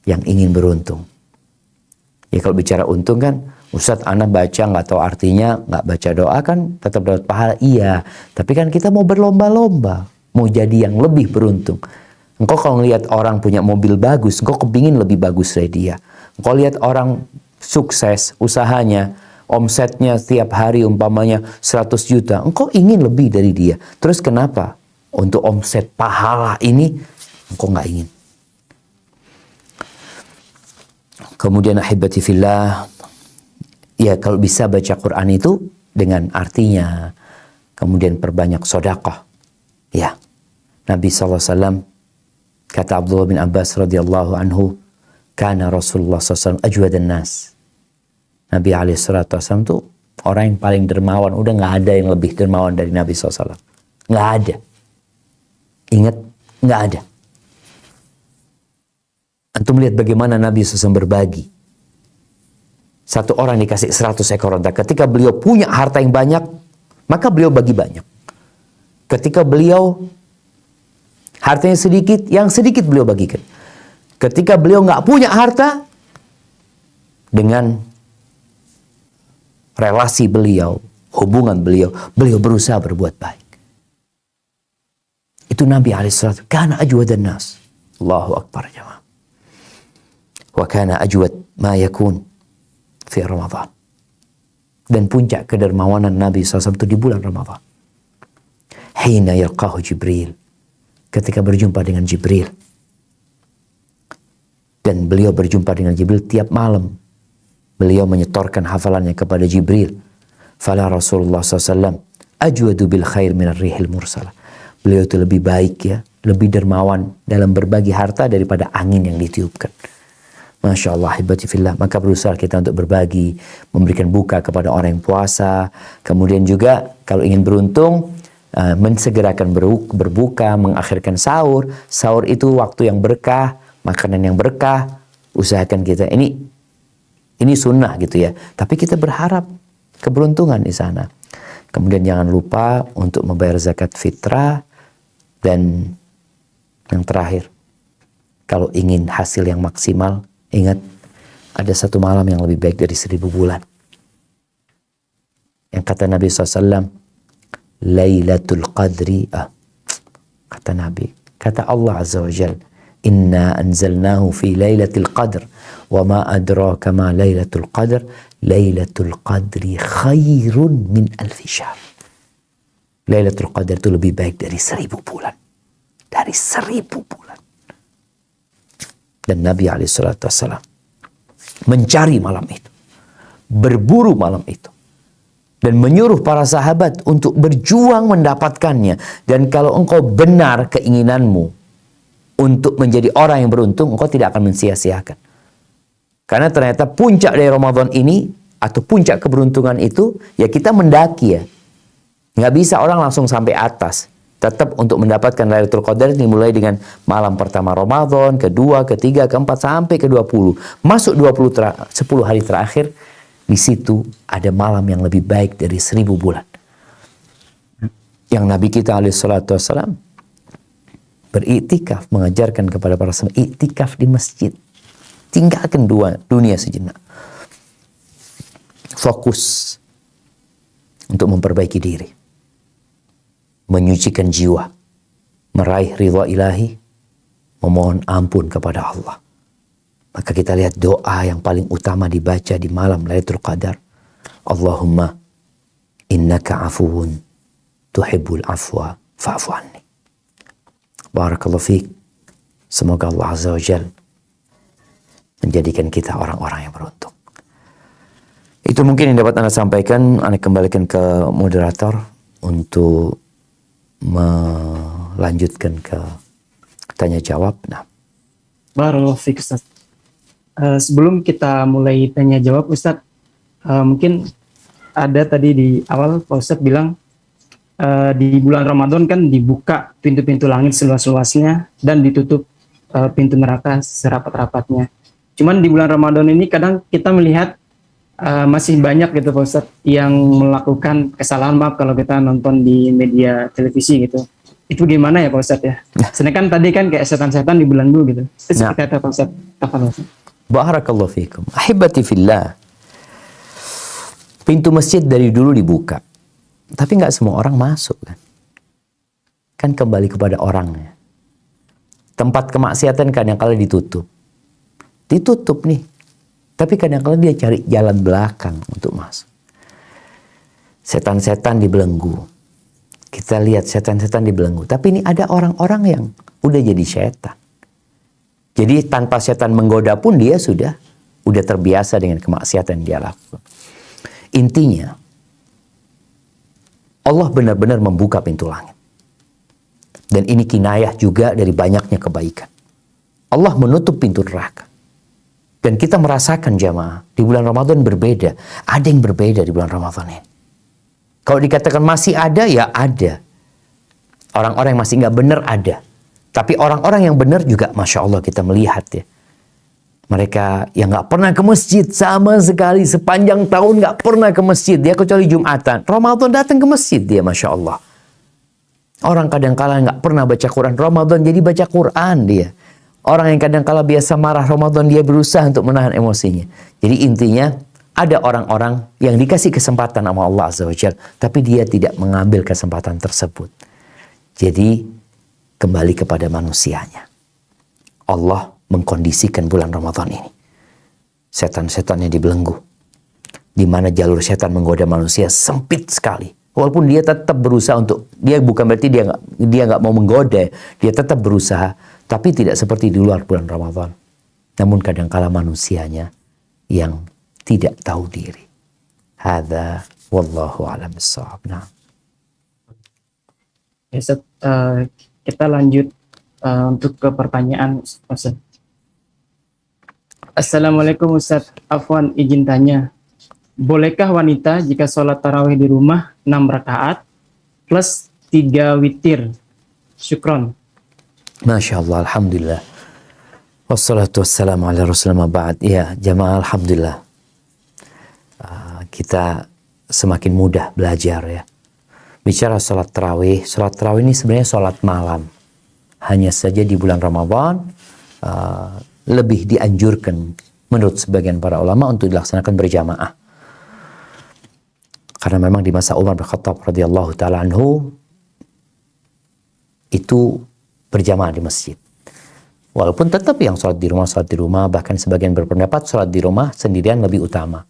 Yang ingin beruntung. Ya kalau bicara untung kan, Ustadz anak baca nggak tahu artinya, nggak baca doa kan tetap dapat pahala. Iya, tapi kan kita mau berlomba-lomba, mau jadi yang lebih beruntung. Engkau kalau ngelihat orang punya mobil bagus, engkau kepingin lebih bagus dari dia. Engkau lihat orang sukses usahanya, omsetnya setiap hari umpamanya 100 juta, engkau ingin lebih dari dia. Terus kenapa untuk omset pahala ini engkau nggak ingin? Kemudian ahibati fillah, ya kalau bisa baca Quran itu dengan artinya. Kemudian perbanyak sedekah. Ya, Nabi SAW, kata Abdullah bin Abbas radhiyallahu anhu, kana Rasulullah SAW ajwadan nas. Nabi SAW itu orang yang paling dermawan. Udah nggak ada yang lebih dermawan dari Nabi SAW. Nggak ada. Ingat, nggak ada. Antum lihat bagaimana Nabi SAW berbagi. 1 orang dikasih 100 ekor unta. Ketika beliau punya harta yang banyak, maka beliau bagi banyak. Ketika beliau hartanya sedikit, yang sedikit beliau bagikan. Ketika beliau nggak punya harta, dengan relasi beliau, hubungan beliau berusaha berbuat baik. Itu Nabi SAW. Kana ajwadan nas. Allahu Akbar jemaah. Wa kana ajwad ma yakun fi Ramadan. Dan puncak kedermawanan Nabi SAW itu di bulan Ramadan. Hina yalqahu Jibril. Ketika berjumpa dengan Jibril. Dan beliau berjumpa dengan Jibril tiap malam. Beliau menyetorkan hafalannya kepada Jibril. Fala Rasulullah SAW ajwadu bil khair minar rihil mursalah. Beliau itu lebih baik ya, lebih dermawan dalam berbagi harta daripada angin yang ditiupkan. Masya Allah, hibati fillah. Maka berusaha kita untuk berbagi, memberikan buka kepada orang yang puasa. Kemudian juga kalau ingin beruntung, mensegerakan berbuka, mengakhirkan sahur. Sahur itu waktu yang berkah, makanan yang berkah. Usahakan kita ini sunnah gitu ya. Tapi kita berharap keberuntungan di sana. Kemudian jangan lupa untuk membayar zakat fitrah. Dan yang terakhir, kalau ingin hasil yang maksimal, ingat ada satu malam yang lebih baik dari 1000 bulan. Yang kata Nabi SAW, Lailatul Qadri, kata Nabi, kata Allah Azza wa Jal, Inna anzalnahu fi Lailatul Qadr, wa ma adraka ma Lailatul Qadr, Lailatul Qadri khairun min alfi syahr. Lailatul Qadar itu lebih baik dari 1000 bulan. Dari 1000 bulan. Dan Nabi SAW mencari malam itu. Berburu malam itu. Dan menyuruh para sahabat untuk berjuang mendapatkannya. Dan kalau engkau benar keinginanmu untuk menjadi orang yang beruntung, engkau tidak akan mensia-siakan. Karena ternyata puncak dari Ramadan ini, atau puncak keberuntungan itu, ya kita mendaki ya. Nggak bisa orang langsung sampai atas. Tetap untuk mendapatkan Lailatul Qadar dimulai dengan malam pertama Ramadan, kedua, ketiga, keempat, sampai ke-20. Masuk 10 hari terakhir, di situ ada malam yang lebih baik dari 1000 bulan. Yang Nabi kita alaihissalam beriktikaf, mengajarkan kepada para sahabat, iktikaf di masjid. Tinggalkan dunia sejenak. Fokus untuk memperbaiki diri. Menyucikan jiwa, meraih ridha ilahi, memohon ampun kepada Allah. Maka kita lihat doa yang paling utama dibaca di malam Lailatul Qadar. Allahumma innaka afuwun tuhibbul afwa fa'fu anni. Barakallahu fiik. Semoga Allah Azza wa Jalla menjadikan kita orang-orang yang beruntung. Itu mungkin yang dapat Anda sampaikan. Anda kembalikan ke moderator untuk melanjutkan ke tanya jawab. Nah, Barakallahu fiik Ustaz. Sebelum kita mulai tanya jawab Ustaz, mungkin ada tadi di awal Pak Ustaz bilang di bulan Ramadan kan dibuka pintu-pintu langit seluas-luasnya dan ditutup pintu neraka serapat-rapatnya. Cuman di bulan Ramadan ini kadang kita melihat masih banyak gitu Pak Ustadz yang melakukan kesalahan, maaf kalau kita nonton di media televisi gitu. Itu gimana ya Pak Ustadz ya? Sedangkan tadi kan kayak setan-setan di bulan dulu gitu. Itu seperti apa Pak Ustadz? Apa Ustadz? Barakallahu fiikum. Ahibati fillah. Pintu masjid dari dulu dibuka. Tapi nggak semua orang masuk kan. Kan kembali kepada orangnya. Tempat kemaksiatan kadang-kala ditutup. Ditutup nih. Tapi kadang-kadang dia cari jalan belakang untuk masuk. Setan-setan dibelenggu. Kita lihat setan-setan dibelenggu. Tapi ini ada orang-orang yang udah jadi setan. Jadi tanpa setan menggoda pun dia sudah terbiasa dengan kemaksiatan yang dia lakukan. Intinya, Allah benar-benar membuka pintu langit. Dan ini kinayah juga dari banyaknya kebaikan. Allah menutup pintu neraka. Dan kita merasakan jamaah, di bulan Ramadan berbeda. Ada yang berbeda di bulan Ramadan ini. Kalau dikatakan masih ada, ya ada. Orang-orang yang masih nggak benar ada. Tapi orang-orang yang benar juga, Masya Allah kita melihat ya. Mereka yang nggak pernah ke masjid sama sekali. Sepanjang tahun nggak pernah ke masjid. Dia kecuali Jumatan. Ramadan datang ke masjid dia, Masya Allah. Orang kadang-kala nggak pernah baca Quran. Ramadan jadi baca Quran dia. Orang yang kadang-kala biasa marah Ramadan, dia berusaha untuk menahan emosinya. Jadi intinya, ada orang-orang yang dikasih kesempatan sama Allah Azza wa Jalla, tapi dia tidak mengambil kesempatan tersebut. Jadi, kembali kepada manusianya. Allah mengkondisikan bulan Ramadan ini. Setan-setannya dibelenggu. Di mana jalur setan menggoda manusia sempit sekali. Walaupun dia tetap berusaha untuk, dia bukan berarti dia nggak mau menggoda, dia tetap berusaha. Tapi tidak seperti di luar bulan Ramadan. Namun kadangkala manusianya yang tidak tahu diri. Hadza wallahu a'lam bissawab. Nah. Ya, Ustaz, kita lanjut untuk ke pertanyaan Ustaz. Assalamualaikum Ustaz, afwan izin tanya. Bolehkah wanita jika sholat tarawih di rumah 6 rakaat plus 3 witir? Syukron. Masya Allah, alhamdulillah. Wassalatu wassalamu ala rasulullah ba'd. Ya, jamaah alhamdulillah. Kita semakin mudah belajar ya. Bicara sholat tarawih ini sebenarnya sholat malam. Hanya saja di bulan Ramadan lebih dianjurkan menurut sebagian para ulama untuk dilaksanakan berjamaah. Karena memang di masa Umar bin Khattab radhiyallahu taala anhu itu berjamaah di masjid. Walaupun tetap yang sholat di rumah, bahkan sebagian berpendapat sholat di rumah sendirian lebih utama.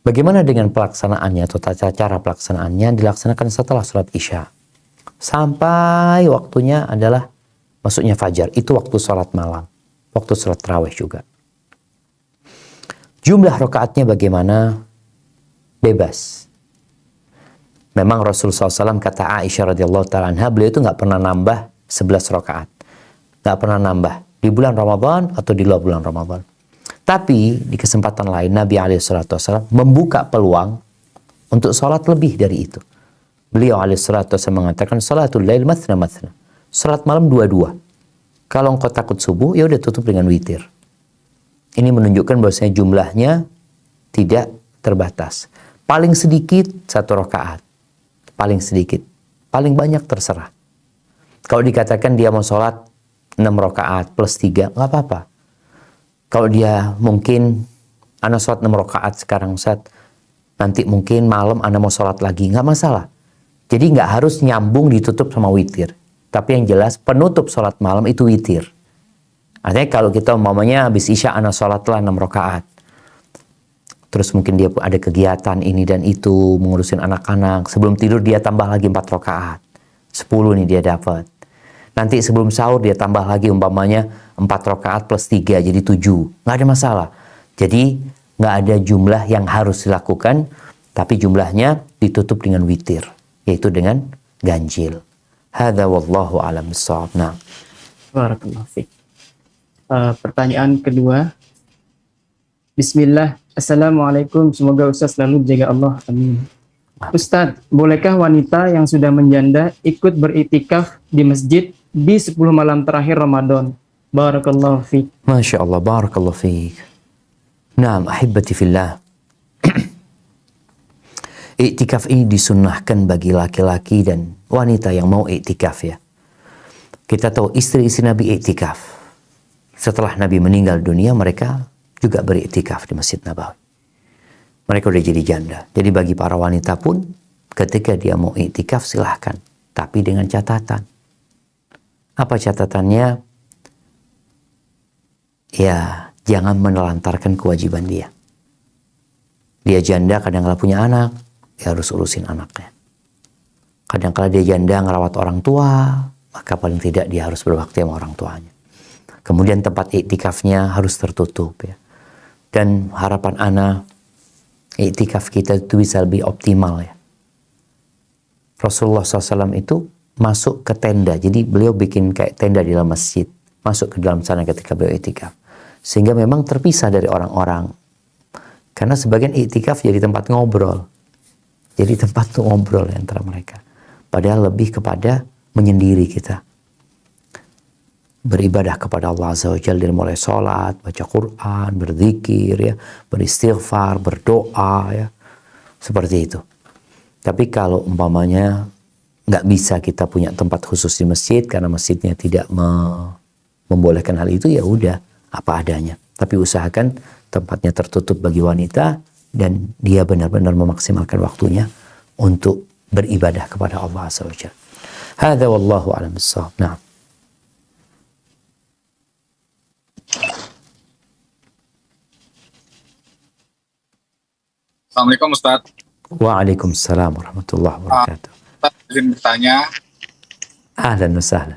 Bagaimana dengan pelaksanaannya atau tata cara pelaksanaannya? Dilaksanakan setelah sholat isya. Sampai waktunya adalah masuknya fajar. Itu waktu sholat malam. Waktu sholat tarawih juga. Jumlah rakaatnya bagaimana? Bebas. Memang Rasulullah SAW kata Aisyah radhiyallahu ta'ala anha, beliau itu nggak pernah nambah 11 rakaat. Nggak pernah nambah. Di bulan Ramadan atau di luar bulan Ramadan. Tapi di kesempatan lain Nabi SAW membuka peluang untuk sholat lebih dari itu. Beliau SAW mengatakan salatul lail mathna mathna. Sholat malam dua-dua. Kalau engkau takut subuh, ya udah tutup dengan witir. Ini menunjukkan bahwasanya jumlahnya tidak terbatas. Paling sedikit 1 rakaat. Paling sedikit. Paling banyak terserah. Kalau dikatakan dia mau sholat 6 rakaat plus 3, nggak apa-apa. Kalau dia mungkin ana sholat 6 rakaat sekarang Ustaz, nanti mungkin malam ana mau sholat lagi, nggak masalah. Jadi nggak harus nyambung ditutup sama witir. Tapi yang jelas penutup sholat malam itu witir. Artinya kalau kita umpamanya habis isya ana sholatlah 6 rakaat. Terus mungkin dia ada kegiatan ini dan itu, mengurusin anak-anak. Sebelum tidur dia tambah lagi 4 rakaat. 10 nih dia dapat. Nanti sebelum sahur dia tambah lagi umpamanya 4 rakaat plus 3 jadi 7. Nggak ada masalah. Jadi nggak ada jumlah yang harus dilakukan. Tapi jumlahnya ditutup dengan witir. Yaitu dengan ganjil. Hadza wallahu a'lam bissawab. Nah. Barakallahu fiik. Pertanyaan kedua. Bismillah. Assalamualaikum. Semoga Ustaz selalu dijaga Allah. Amin. Ustaz, bolehkah wanita yang sudah menjanda ikut beriktikaf di masjid di 10 malam terakhir Ramadan? Barakallahu fiik. Masya Allah, barakallahu fiik. Naam, ahibati fillah. Iktikaf ini disunnahkan bagi laki-laki dan wanita yang mau iktikaf ya. Kita tahu istri-istri Nabi iktikaf. Setelah Nabi meninggal dunia, mereka juga beriktikaf di Masjid Nabawi. Mereka udah jadi janda. Jadi bagi para wanita pun, ketika dia mau iktikaf silahkan. Tapi dengan catatan. Apa catatannya? Ya, jangan menelantarkan kewajiban dia. Dia janda, kadang-kadang punya anak, ya harus urusin anaknya. Kadang-kadang dia janda ngerawat orang tua, maka paling tidak dia harus berbakti sama orang tuanya. Kemudian tempat iktikafnya harus tertutup ya. Dan harapan ana iktikaf kita itu bisa lebih optimal ya. Rasulullah SAW itu masuk ke tenda. Jadi beliau bikin kayak tenda di dalam masjid. Masuk ke dalam sana ketika beliau iktikaf. Sehingga memang terpisah dari orang-orang. Karena sebagian iktikaf jadi tempat ngobrol. Jadi tempat untuk ngobrol antara mereka. Padahal lebih kepada menyendiri kita. Beribadah kepada Allah Azza wa Jalla dari mulai sholat, baca Quran, berzikir, ya, beristighfar, berdoa, ya, seperti itu. Tapi kalau umpamanya nggak bisa kita punya tempat khusus di masjid karena masjidnya tidak membolehkan hal itu, ya udah apa adanya. Tapi usahakan tempatnya tertutup bagi wanita dan dia benar-benar memaksimalkan waktunya untuk beribadah kepada Allah Azza wa Jalla. Hadza wallahu a'lam bissawab. Nah. Assalamualaikum Ustaz. Waalaikumsalam warahmatullahi wabarakatuh. Ustaz izin bertanya, Ahlan wa sahlan.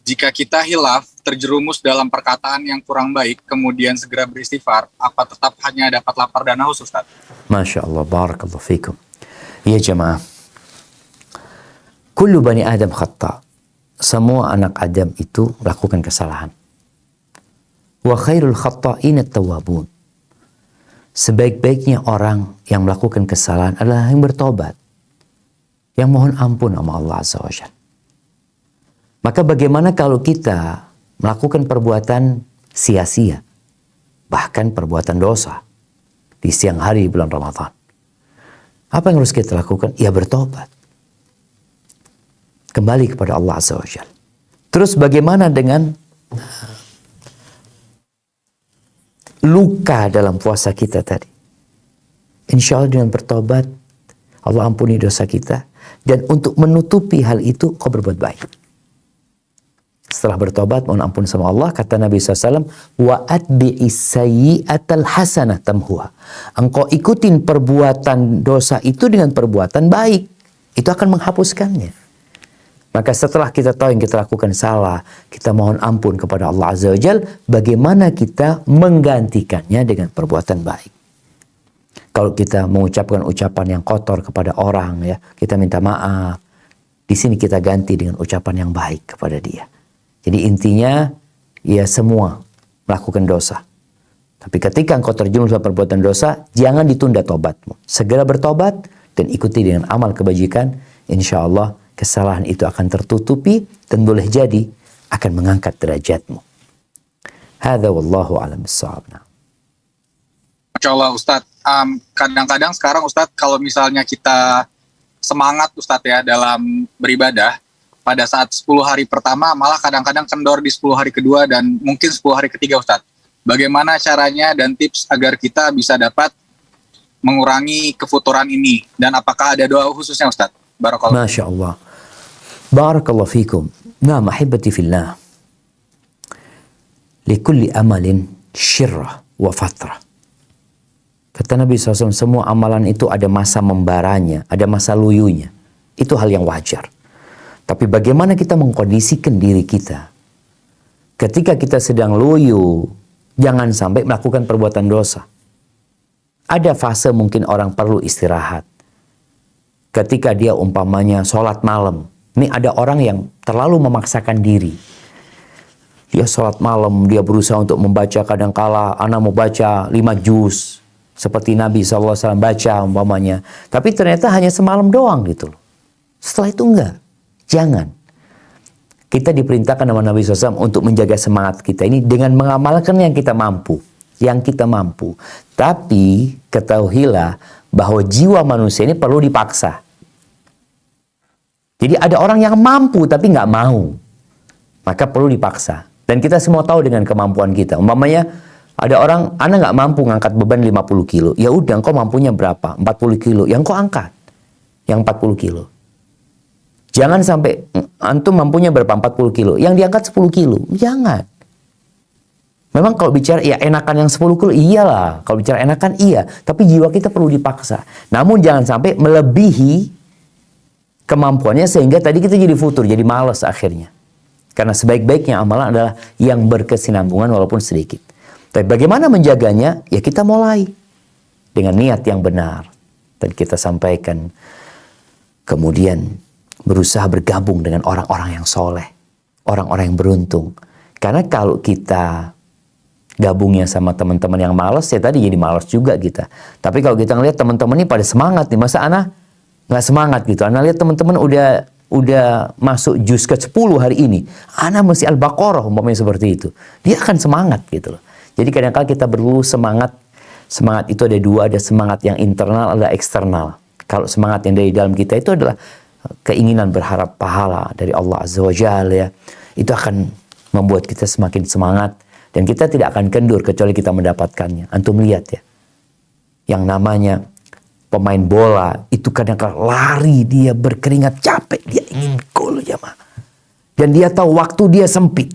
jika kita hilaf terjerumus dalam perkataan yang kurang baik, kemudian segera beristighfar, apa tetap hanya dapat lapar dan haus, Ustaz? Masya Allah, barakallahu fikum. Ya jemaah, kullu bani Adam khata. Semua anak Adam itu melakukan kesalahan. Wa khairul khata'in at-tawwabun. Sebaik-baiknya orang yang melakukan kesalahan adalah yang bertobat, yang mohon ampun sama Allah Azza wa Jalla. Maka bagaimana kalau kita melakukan perbuatan sia-sia, bahkan perbuatan dosa di siang hari bulan Ramadan? Apa yang harus kita lakukan? Ya bertobat. Kembali kepada Allah Azza wa Jalla. Terus bagaimana dengan luka dalam puasa kita tadi? Insya Allah dengan bertobat, Allah ampuni dosa kita. Dan untuk menutupi hal itu, kau berbuat baik. Setelah bertobat, mohon ampun sama Allah, kata Nabi SAW, wa atbi'is sayyi'atal hasanah tamhuha. Engkau ikutin perbuatan dosa itu dengan perbuatan baik. Itu akan menghapuskannya. Maka setelah kita tahu yang kita lakukan salah, kita mohon ampun kepada Allah Azza wa Jalla, bagaimana kita menggantikannya dengan perbuatan baik. Kalau kita mengucapkan ucapan yang kotor kepada orang, ya, kita minta maaf. Di sini kita ganti dengan ucapan yang baik kepada dia. Jadi intinya, ya semua melakukan dosa. Tapi ketika engkau terjerumus dalam perbuatan dosa, jangan ditunda tobatmu. Segera bertobat dan ikuti dengan amal kebajikan. Insya Allah kesalahan itu akan tertutupi dan boleh jadi akan mengangkat derajatmu. Hadza wallahu a'lam bissawab. Masya Allah Ustadz, kadang-kadang sekarang Ustadz kalau misalnya kita semangat Ustadz ya dalam beribadah, pada saat 10 hari pertama malah kadang-kadang kendor di 10 hari kedua dan mungkin 10 hari ketiga Ustadz. Bagaimana caranya dan tips agar kita bisa dapat mengurangi kefuturan ini? Dan apakah ada doa khususnya Ustadz? Barakallahu. Masya Allah. Barakallahu fikum. Nah, mahibati fillah. Likulli amalin syirrah wa fatrah. Kata Nabi SAW, semua amalan itu ada masa membaranya, ada masa luyunya. Itu hal yang wajar. Tapi bagaimana kita mengkondisikan diri kita? Ketika kita sedang loyo, jangan sampai melakukan perbuatan dosa. Ada fase mungkin orang perlu istirahat. Ketika dia umpamanya sholat malam. Ini ada orang yang terlalu memaksakan diri. Dia sholat malam, dia berusaha untuk membaca kadangkala, ana mau baca 5 juz. Seperti Nabi SAW baca umpamanya. Tapi ternyata hanya semalam doang gitu loh. Setelah itu enggak. Jangan. Kita diperintahkan sama Nabi SAW untuk menjaga semangat kita ini dengan mengamalkan yang kita mampu. Yang kita mampu. Tapi ketahuilah bahwa jiwa manusia ini perlu dipaksa. Jadi ada orang yang mampu tapi nggak mau. Maka perlu dipaksa. Dan kita semua tahu dengan kemampuan kita. Umpamanya ada orang, Anda nggak mampu ngangkat beban 50 kilo. Ya udah, engkau mampunya berapa? 40 kilo. Yang engkau angkat. Yang 40 kilo. Jangan sampai antum mampunya berapa? 40 kilo. Yang diangkat 10 kilo. Jangan. Memang kalau bicara ya enakan yang 10 kilo, iyalah. Kalau bicara enakan, iya. Tapi jiwa kita perlu dipaksa. Namun jangan sampai melebihi kemampuannya sehingga tadi kita jadi futur, jadi malas akhirnya. Karena sebaik-baiknya amalan adalah yang berkesinambungan walaupun sedikit. Tapi bagaimana menjaganya? Ya kita mulai dengan niat yang benar. Dan kita sampaikan. Kemudian berusaha bergabung dengan orang-orang yang soleh. Orang-orang yang beruntung. Karena kalau kita gabungnya sama teman-teman yang malas, ya tadi jadi malas juga kita. Tapi kalau kita ngelihat teman-teman ini pada semangat nih, masa ana nggak semangat gitu. Ana lihat teman-teman udah masuk juz ke-10 hari ini. Ana masih Al-Baqarah umpamanya seperti itu. Dia akan semangat gitu loh. Jadi kadang-kadang kita perlu semangat. Semangat itu ada dua, ada semangat yang internal, ada eksternal. Kalau semangat yang dari dalam kita itu adalah keinginan berharap pahala dari Allah Azza wa Jalla ya. Itu akan membuat kita semakin semangat. Dan kita tidak akan kendur kecuali kita mendapatkannya. Antum lihat ya. Yang namanya pemain bola itu kadang-kadang lari, dia berkeringat capek, dia ingin gol jamaah. Dan dia tahu waktu dia sempit.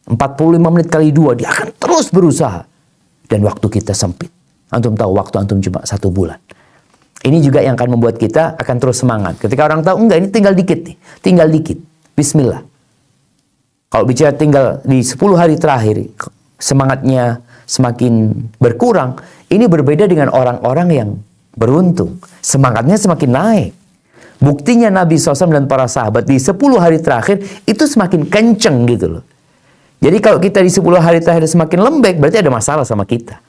45 menit kali 2 dia akan terus berusaha. Dan waktu kita sempit. Antum tahu waktu antum cuma 1 bulan. Ini juga yang akan membuat kita akan terus semangat. Ketika orang tahu enggak ini tinggal dikit nih, tinggal dikit. Bismillah. Kalau bicara tinggal di 10 hari terakhir, semangatnya semakin berkurang. Ini berbeda dengan orang-orang yang beruntung. Semangatnya semakin naik. Buktinya Nabi SAW dan para sahabat di 10 hari terakhir itu semakin kenceng gitu loh. Jadi kalau kita di 10 hari terakhir semakin lembek, berarti ada masalah sama kita.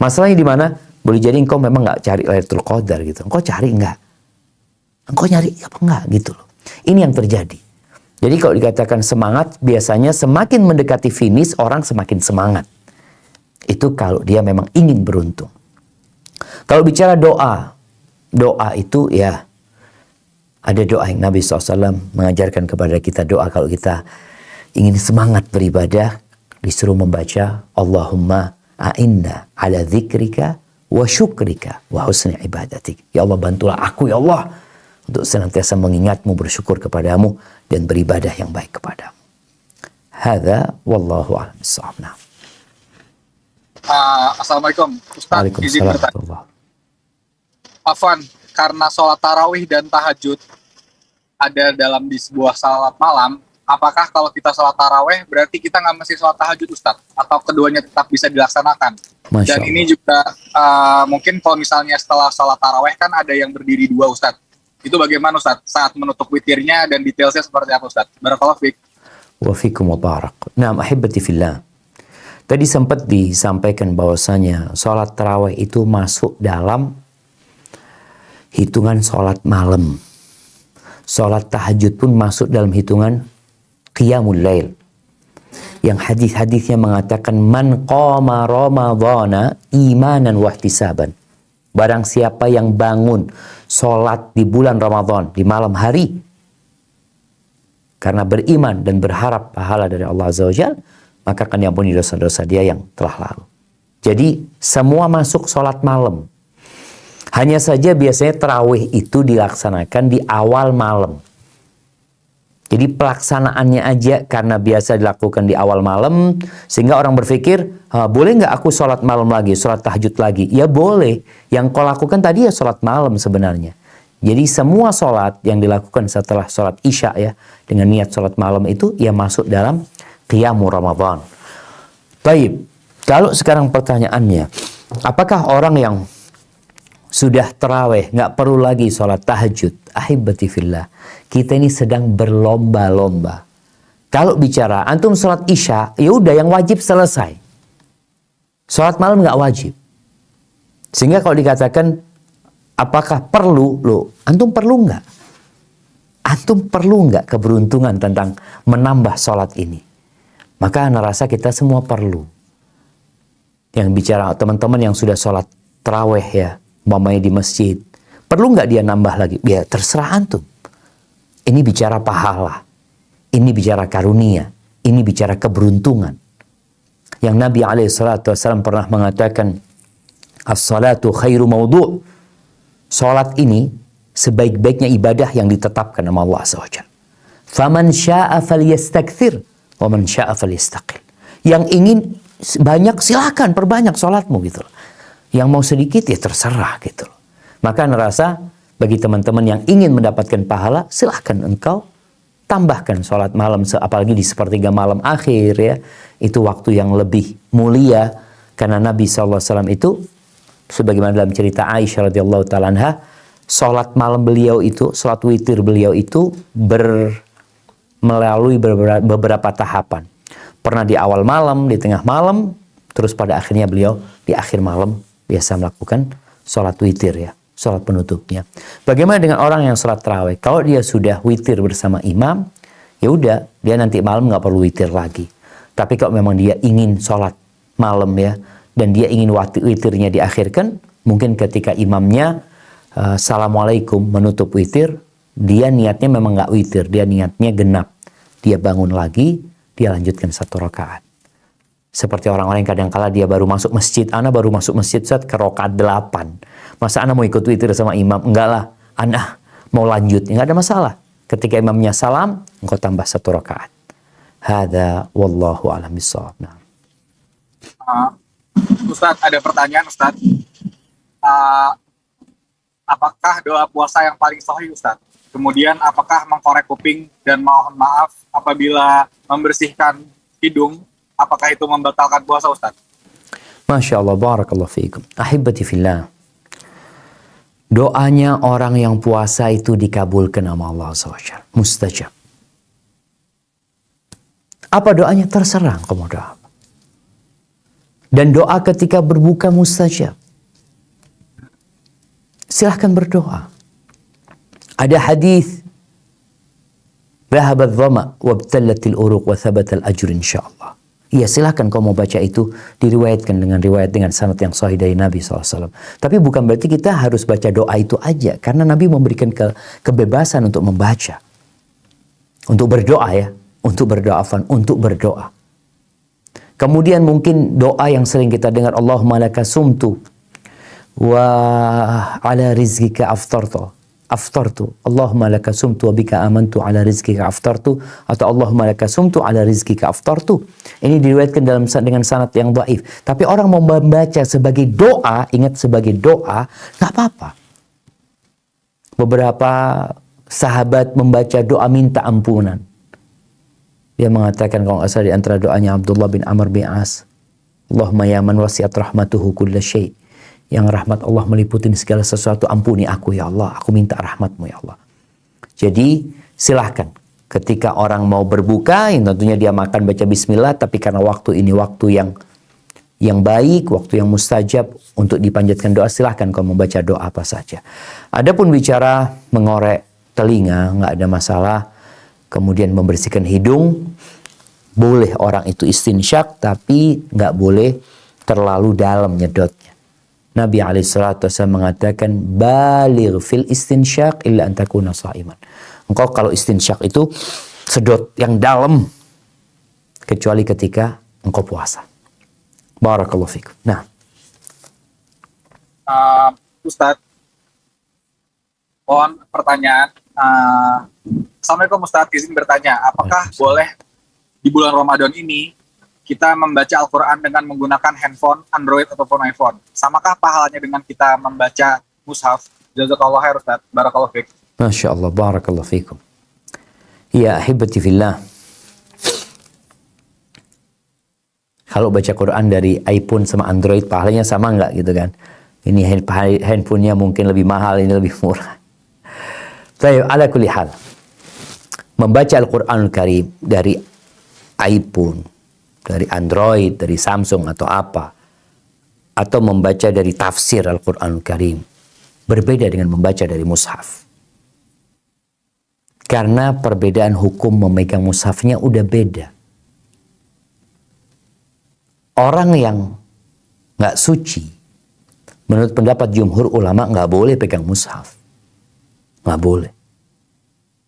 Masalahnya di mana? Boleh jadi engkau memang nggak cari Lailatul Qadar gitu. Engkau cari enggak? Engkau nyari apa enggak gitu loh. Ini yang terjadi. Jadi kalau dikatakan semangat, biasanya semakin mendekati finish, orang semakin semangat. Itu kalau dia memang ingin beruntung. Kalau bicara doa, doa itu ya, ada doa yang Nabi SAW mengajarkan kepada kita doa kalau kita ingin semangat beribadah, disuruh membaca Allahumma a'inna ala dzikrika wa syukrika wa husni ibadatik. Ya Allah, bantulah aku ya Allah untuk senantiasa mengingatmu, bersyukur kepadamu dan beribadah yang baik kepadamu. Hadza wallahu a'lam bissawab. Assalamualaikum Ustaz, izin Waalaikumsalam bertanya. warahmatullahi. Afwan, karena sholat tarawih dan tahajud ada dalam di sebuah salat malam, apakah kalau kita sholat tarawih berarti kita nggak mesti sholat tahajud Ustaz? Atau keduanya tetap bisa dilaksanakan? Masya Dan Allah. ini juga mungkin kalau misalnya setelah sholat tarawih kan ada yang berdiri dua Ustaz. Itu bagaimana Ustaz? Saat menutup witirnya dan detailnya seperti apa Ustaz? Barakallahu fiik. Wa fikum wa barak. Naam ahibati fillah. Tadi sempat disampaikan bahwasanya sholat tarawih itu masuk dalam hitungan sholat malam. Sholat tahajud pun masuk dalam hitungan qiyamul lail. Yang hadis-hadisnya mengatakan man qama ramadhana imanan wa ihtisaban. Barang siapa yang bangun sholat di bulan Ramadan, di malam hari, karena beriman dan berharap pahala dari Allah Azza wa Jalla, maka akan diampuni dosa-dosa dia yang telah lalu. Jadi semua masuk sholat malam. Hanya saja biasanya tarawih itu dilaksanakan di awal malam. Jadi pelaksanaannya aja karena biasa dilakukan di awal malam, sehingga orang berpikir, boleh nggak aku sholat malam lagi, sholat tahajud lagi? Ya boleh. Yang kau lakukan tadi ya sholat malam sebenarnya. Jadi semua sholat yang dilakukan setelah sholat isya ya, dengan niat sholat malam itu, ya masuk dalam Qiyamul Ramadan. Baik, kalau sekarang pertanyaannya, apakah orang yang sudah terawih nggak perlu lagi sholat tahajud? Ahibati fillah, kita ini sedang berlomba-lomba. Kalau bicara antum sholat isya, ya udah yang wajib selesai. Sholat malam nggak wajib. Sehingga kalau dikatakan apakah perlu, antum perlu nggak? Antum perlu nggak keberuntungan tentang menambah sholat ini? Maka ana rasa kita semua perlu. Yang bicara teman-teman yang sudah sholat tarawih ya, umpamanya di masjid, perlu nggak dia nambah lagi? Ya terserah antum. Ini bicara pahala, ini bicara karunia, ini bicara keberuntungan. Yang Nabi SAW pernah mengatakan, as-salatu khairu mawdu'. Salat ini sebaik-baiknya ibadah yang ditetapkan sama Allah SWT. Faman sya'a falyastakthir wa man sya'a falyastaqil. Yang ingin banyak silakan perbanyak salatmu gitu loh. Yang mau sedikit ya terserah gitu loh. Maka nerasa bagi teman-teman yang ingin mendapatkan pahala, silahkan engkau tambahkan sholat malam, apalagi di sepertiga malam akhir ya. Itu waktu yang lebih mulia, karena Nabi SAW itu, sebagaimana dalam cerita Aisyah radhiyallahu ta'ala anha, sholat malam beliau itu, sholat witir beliau itu melalui beberapa tahapan. Pernah di awal malam, di tengah malam, terus pada akhirnya beliau di akhir malam biasa melakukan sholat witir ya, sholat penutupnya. Bagaimana dengan orang yang sholat tarawih? Kalau dia sudah witir bersama imam, ya udah, dia nanti malam nggak perlu witir lagi. Tapi kalau memang dia ingin sholat malam ya, dan dia ingin witirnya diakhirkan, mungkin ketika imamnya assalamualaikum menutup witir, dia niatnya memang nggak witir, dia niatnya genap. Dia bangun lagi, dia lanjutkan 1 rakaat. Seperti orang-orang yang kadang-kala dia baru masuk masjid, ana baru masuk masjid ke rakaat 8. Masa ana mau ikut witir sama imam? Enggak lah, ana mau lanjut, enggak ada masalah. Ketika imamnya salam, engkau tambah 1 rakaat. Hadza wallahu a'lam bissawab. Ustadz, ada pertanyaan Ustadz. Apakah doa puasa yang paling sahih Ustadz? Kemudian apakah mengkorek kuping dan mohon maaf apabila membersihkan hidung, apakah itu membatalkan puasa Ustaz? Masya Allah, barakallahu fiikum. Ahibati fillah. Doanya orang yang puasa itu dikabulkan sama Allah SWT. Mustajab. Apa doanya? Terserah kamu doa. Dan doa ketika berbuka mustajab. Silahkan berdoa. Ada hadis, "Dhahabat dhama wabtallatil uruq wa thabatal ajr insyaallah." Iya, silahkan kau mau baca itu, diriwayatkan dengan riwayat dengan sanad yang sahih dari Nabi SAW. Tapi bukan berarti kita harus baca doa itu aja, karena Nabi memberikan kebebasan untuk membaca. Untuk berdoa ya, untuk berdoa, untuk berdoa. Kemudian mungkin doa yang sering kita dengar, Allahumma laka sumtu wa ala rizqika aftartu. Allahumma laka sumtu wa bika amantu ala rizqika aftartu, atau Allahumma laka sumtu ala rizqika aftartu. Ini diriwayatkan dengan sanad yang dhaif. Tapi orang mau membaca sebagai doa, ingat sebagai doa, nggak apa-apa. Beberapa sahabat membaca doa minta ampunan. Dia mengatakan, kalau nggak salah di antara doanya Abdullah bin Amr bin As, Allahumma ya man wasi'at rahmatuhu kulla syai'. Yang rahmat Allah meliputi segala sesuatu, ampuni aku ya Allah, aku minta rahmatmu ya Allah. Jadi silahkan ketika orang mau berbuka, yang tentunya dia makan baca bismillah, tapi karena waktu ini waktu yang baik, waktu yang mustajab untuk dipanjatkan doa, silahkan kau membaca doa apa saja. Adapun bicara mengorek telinga, nggak ada masalah. Kemudian membersihkan hidung, boleh orang itu istinsyak, tapi nggak boleh terlalu dalam nyedotnya. Nabi SAW mengatakan, baligh fil istinsyak illa an takuna sha'iman. Engkau kalau istinsyak itu sedot yang dalam, kecuali ketika engkau puasa. Barakallahu fikum. Nah, Ustadz, mohon pertanyaan. Assalamualaikum Ustadz, izin bertanya, apakah boleh di bulan Ramadan ini kita membaca Al-Quran dengan menggunakan handphone, Android ataupun iPhone? Samakah pahalanya dengan kita membaca mushaf? Jazakallah khair Ustaz. Barakallahu fiik. Masya Allah, barakallahu fikum. Ya ahibati fillah. Kalau baca Quran dari iPhone sama Android, pahalanya sama nggak gitu kan? Ini handphonenya mungkin lebih mahal, ini lebih murah. Baik, ala kulli hal. Membaca Al-Quranul Karim dari iPhone, dari Android, dari Samsung atau apa, atau membaca dari tafsir Al-Quranul Karim, berbeda dengan membaca dari mushaf. Karena perbedaan hukum memegang mushafnya udah beda. Orang yang nggak suci, menurut pendapat jumhur ulama, nggak boleh pegang mushaf. Nggak boleh.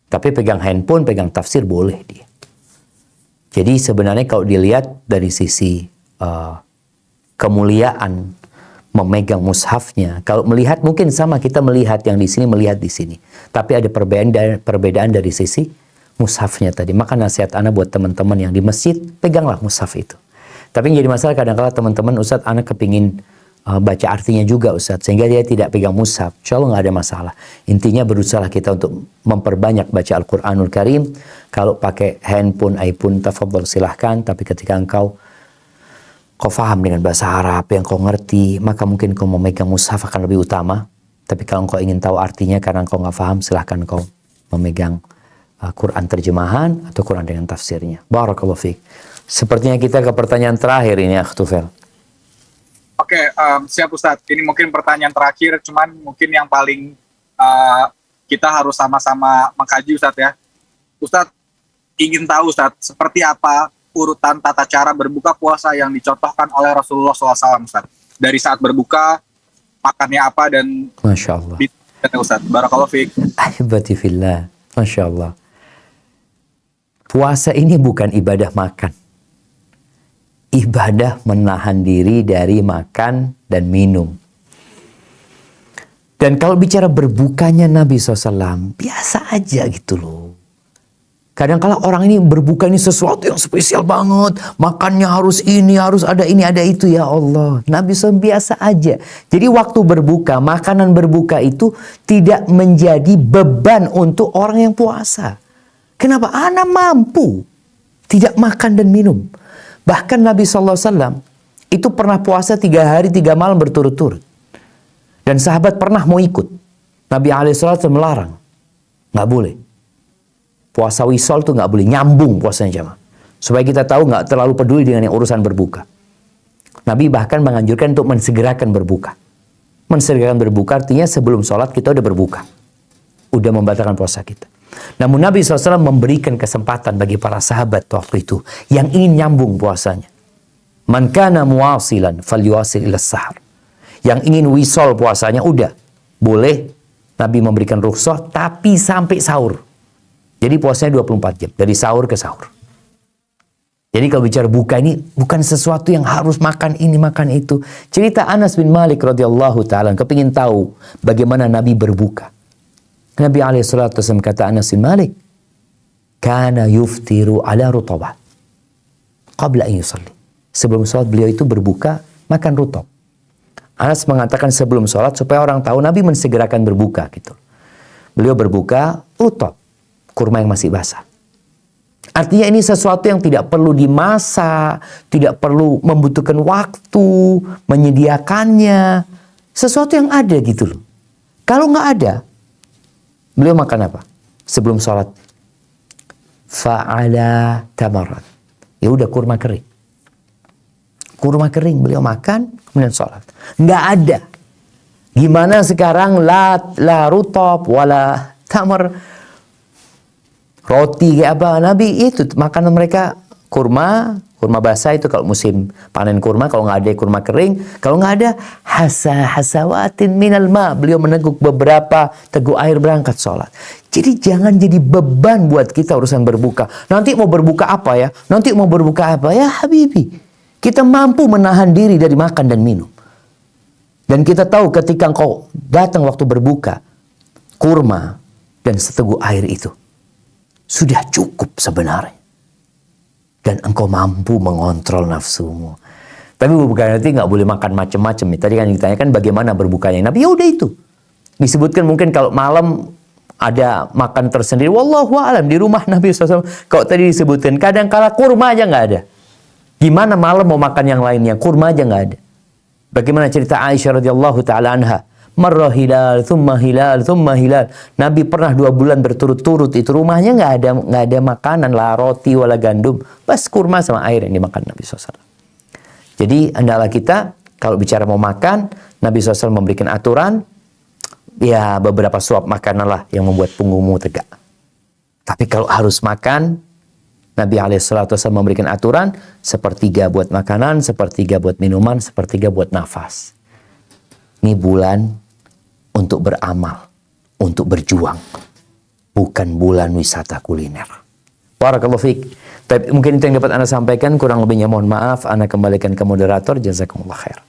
Tapi pegang handphone, pegang tafsir boleh dia. Jadi sebenarnya kalau dilihat dari sisi kemuliaan memegang mushafnya, kalau melihat mungkin sama, kita melihat yang di sini, melihat di sini. Tapi ada perbedaan dari sisi mushafnya tadi. Maka nasihat ana buat teman-teman yang di masjid, peganglah mushaf itu. Tapi yang jadi masalah kadang-kadang teman-teman, Ustadz, ana kepingin baca artinya juga Ustadz, sehingga dia tidak pegang mushaf. Insya Allah nggak ada masalah. Intinya berusaha kita untuk memperbanyak baca Al-Quranul Karim. Kalau pakai handphone, iPhone, tafadhol silahkan. Tapi ketika kau faham dengan bahasa Arab, yang kau ngerti, maka mungkin kau memegang mushaf akan lebih utama. Tapi kalau kau ingin tahu artinya karena kau nggak paham, silahkan kau memegang Quran terjemahan atau Quran dengan tafsirnya. Barakallahu fiik. Sepertinya kita ke pertanyaan terakhir ini, Akhtufel. Oke, siap Ustadz. Ini mungkin pertanyaan terakhir, cuman mungkin yang paling kita harus sama-sama mengkaji Ustadz ya. Ustadz ingin tahu Ustadz, seperti apa urutan tata cara berbuka puasa yang dicontohkan oleh Rasulullah SAW Ustadz. Dari saat berbuka, makannya apa dan Masya Allah. Ustadz. Barakallahu fiik. Ahibati fillah. Masya Allah. Puasa ini bukan ibadah makan. Ibadah menahan diri dari makan dan minum. Dan kalau bicara berbukanya Nabi SAW, biasa aja gitu loh. Kadang-kala orang ini berbuka ini sesuatu yang spesial banget. Makannya harus ini, harus ada ini, ada itu. Ya Allah, Nabi SAW biasa aja. Jadi waktu berbuka, makanan berbuka itu tidak menjadi beban untuk orang yang puasa. Kenapa? Ana mampu tidak makan dan minum. Bahkan Nabi SAW itu pernah puasa 3 hari 3 malam berturut-turut. Dan sahabat pernah mau ikut. Nabi SAW melarang. Nggak boleh. Puasa wisol tuh nggak boleh, nyambung puasanya jamaah. Supaya kita tahu nggak terlalu peduli dengan yang urusan berbuka. Nabi bahkan menganjurkan untuk mensegerakan berbuka. Mensegerakan berbuka artinya sebelum sholat kita udah berbuka. Udah membatalkan puasa kita. Namun Nabi SAW memberikan kesempatan bagi para sahabat waktu itu yang ingin nyambung puasanya. Man kana muwasilan falyuwasil ila sahar. Yang ingin wisol puasanya udah boleh. Nabi memberikan rukhsah tapi sampai sahur. Jadi puasanya 24 jam. Dari sahur ke sahur. Jadi kalau bicara buka ini bukan sesuatu yang harus makan ini, makan itu. Cerita Anas bin Malik radhiyallahu ta'ala. Kepingin tahu bagaimana Nabi berbuka. Nabi SAW kata Anas bin Malik. Kana yuftiru ala rutabat. Qabla an yusalli. Sebelum sholat beliau itu berbuka, makan rutab. Anas mengatakan sebelum sholat supaya orang tahu Nabi mensegerakan berbuka gitu. Beliau berbuka rutab. Kurma yang masih basah. Artinya ini sesuatu yang tidak perlu dimasak, tidak perlu membutuhkan waktu, menyediakannya. Sesuatu yang ada gitu loh. Kalau nggak ada, beliau makan apa? Sebelum sholat. Fa'ala tamarat. Ya udah kurma kering. Kurma kering beliau makan, kemudian sholat. Nggak ada. Gimana sekarang la rutab wala tamar. Roti kayak apa? Nabi itu makanan mereka kurma basah itu kalau musim panen kurma, kalau nggak ada kurma kering, kalau nggak ada hasawatin minal ma, beliau meneguk beberapa teguk air berangkat sholat. Jadi jangan jadi beban buat kita urusan berbuka. Nanti mau berbuka apa ya? Nanti mau berbuka apa ya Habibi? Kita mampu menahan diri dari makan dan minum. Dan kita tahu ketika engkau datang waktu berbuka, kurma dan seteguk air itu sudah cukup sebenarnya. Dan engkau mampu mengontrol nafsumu. Tapi bukan nanti nggak boleh makan macam-macam. Tadi kan ditanyakan bagaimana berbukanya Nabi. Ya udah itu. Disebutkan mungkin kalau malam ada makan tersendiri. Wallahu a'lam di rumah Nabi SAW. Kalau tadi disebutkan kadang kala kurma aja nggak ada. Gimana malam mau makan yang lainnya? Kurma aja nggak ada. Bagaimana cerita Aisyah radhiyallahu taala anha? Marra hilal, thumma hilal, thumma hilal. Nabi pernah 2 bulan berturut-turut itu rumahnya nggak ada makanan, la roti wala gandum, bas kurma sama air yang dimakan Nabi SAW. Jadi hendaklah kita kalau bicara mau makan, Nabi SAW memberikan aturan, ya beberapa suap makanan lah yang membuat punggungmu tegak. Tapi kalau harus makan, Nabi SAW memberikan aturan, 1/3 buat makanan, 1/3 buat minuman, 1/3 buat nafas. Ini bulan untuk beramal, untuk berjuang. Bukan bulan wisata kuliner. Barakallahu fiik. Mungkin itu yang dapat Anda sampaikan. Kurang lebihnya mohon maaf. Anda kembalikan ke moderator. Jazakumullah khair.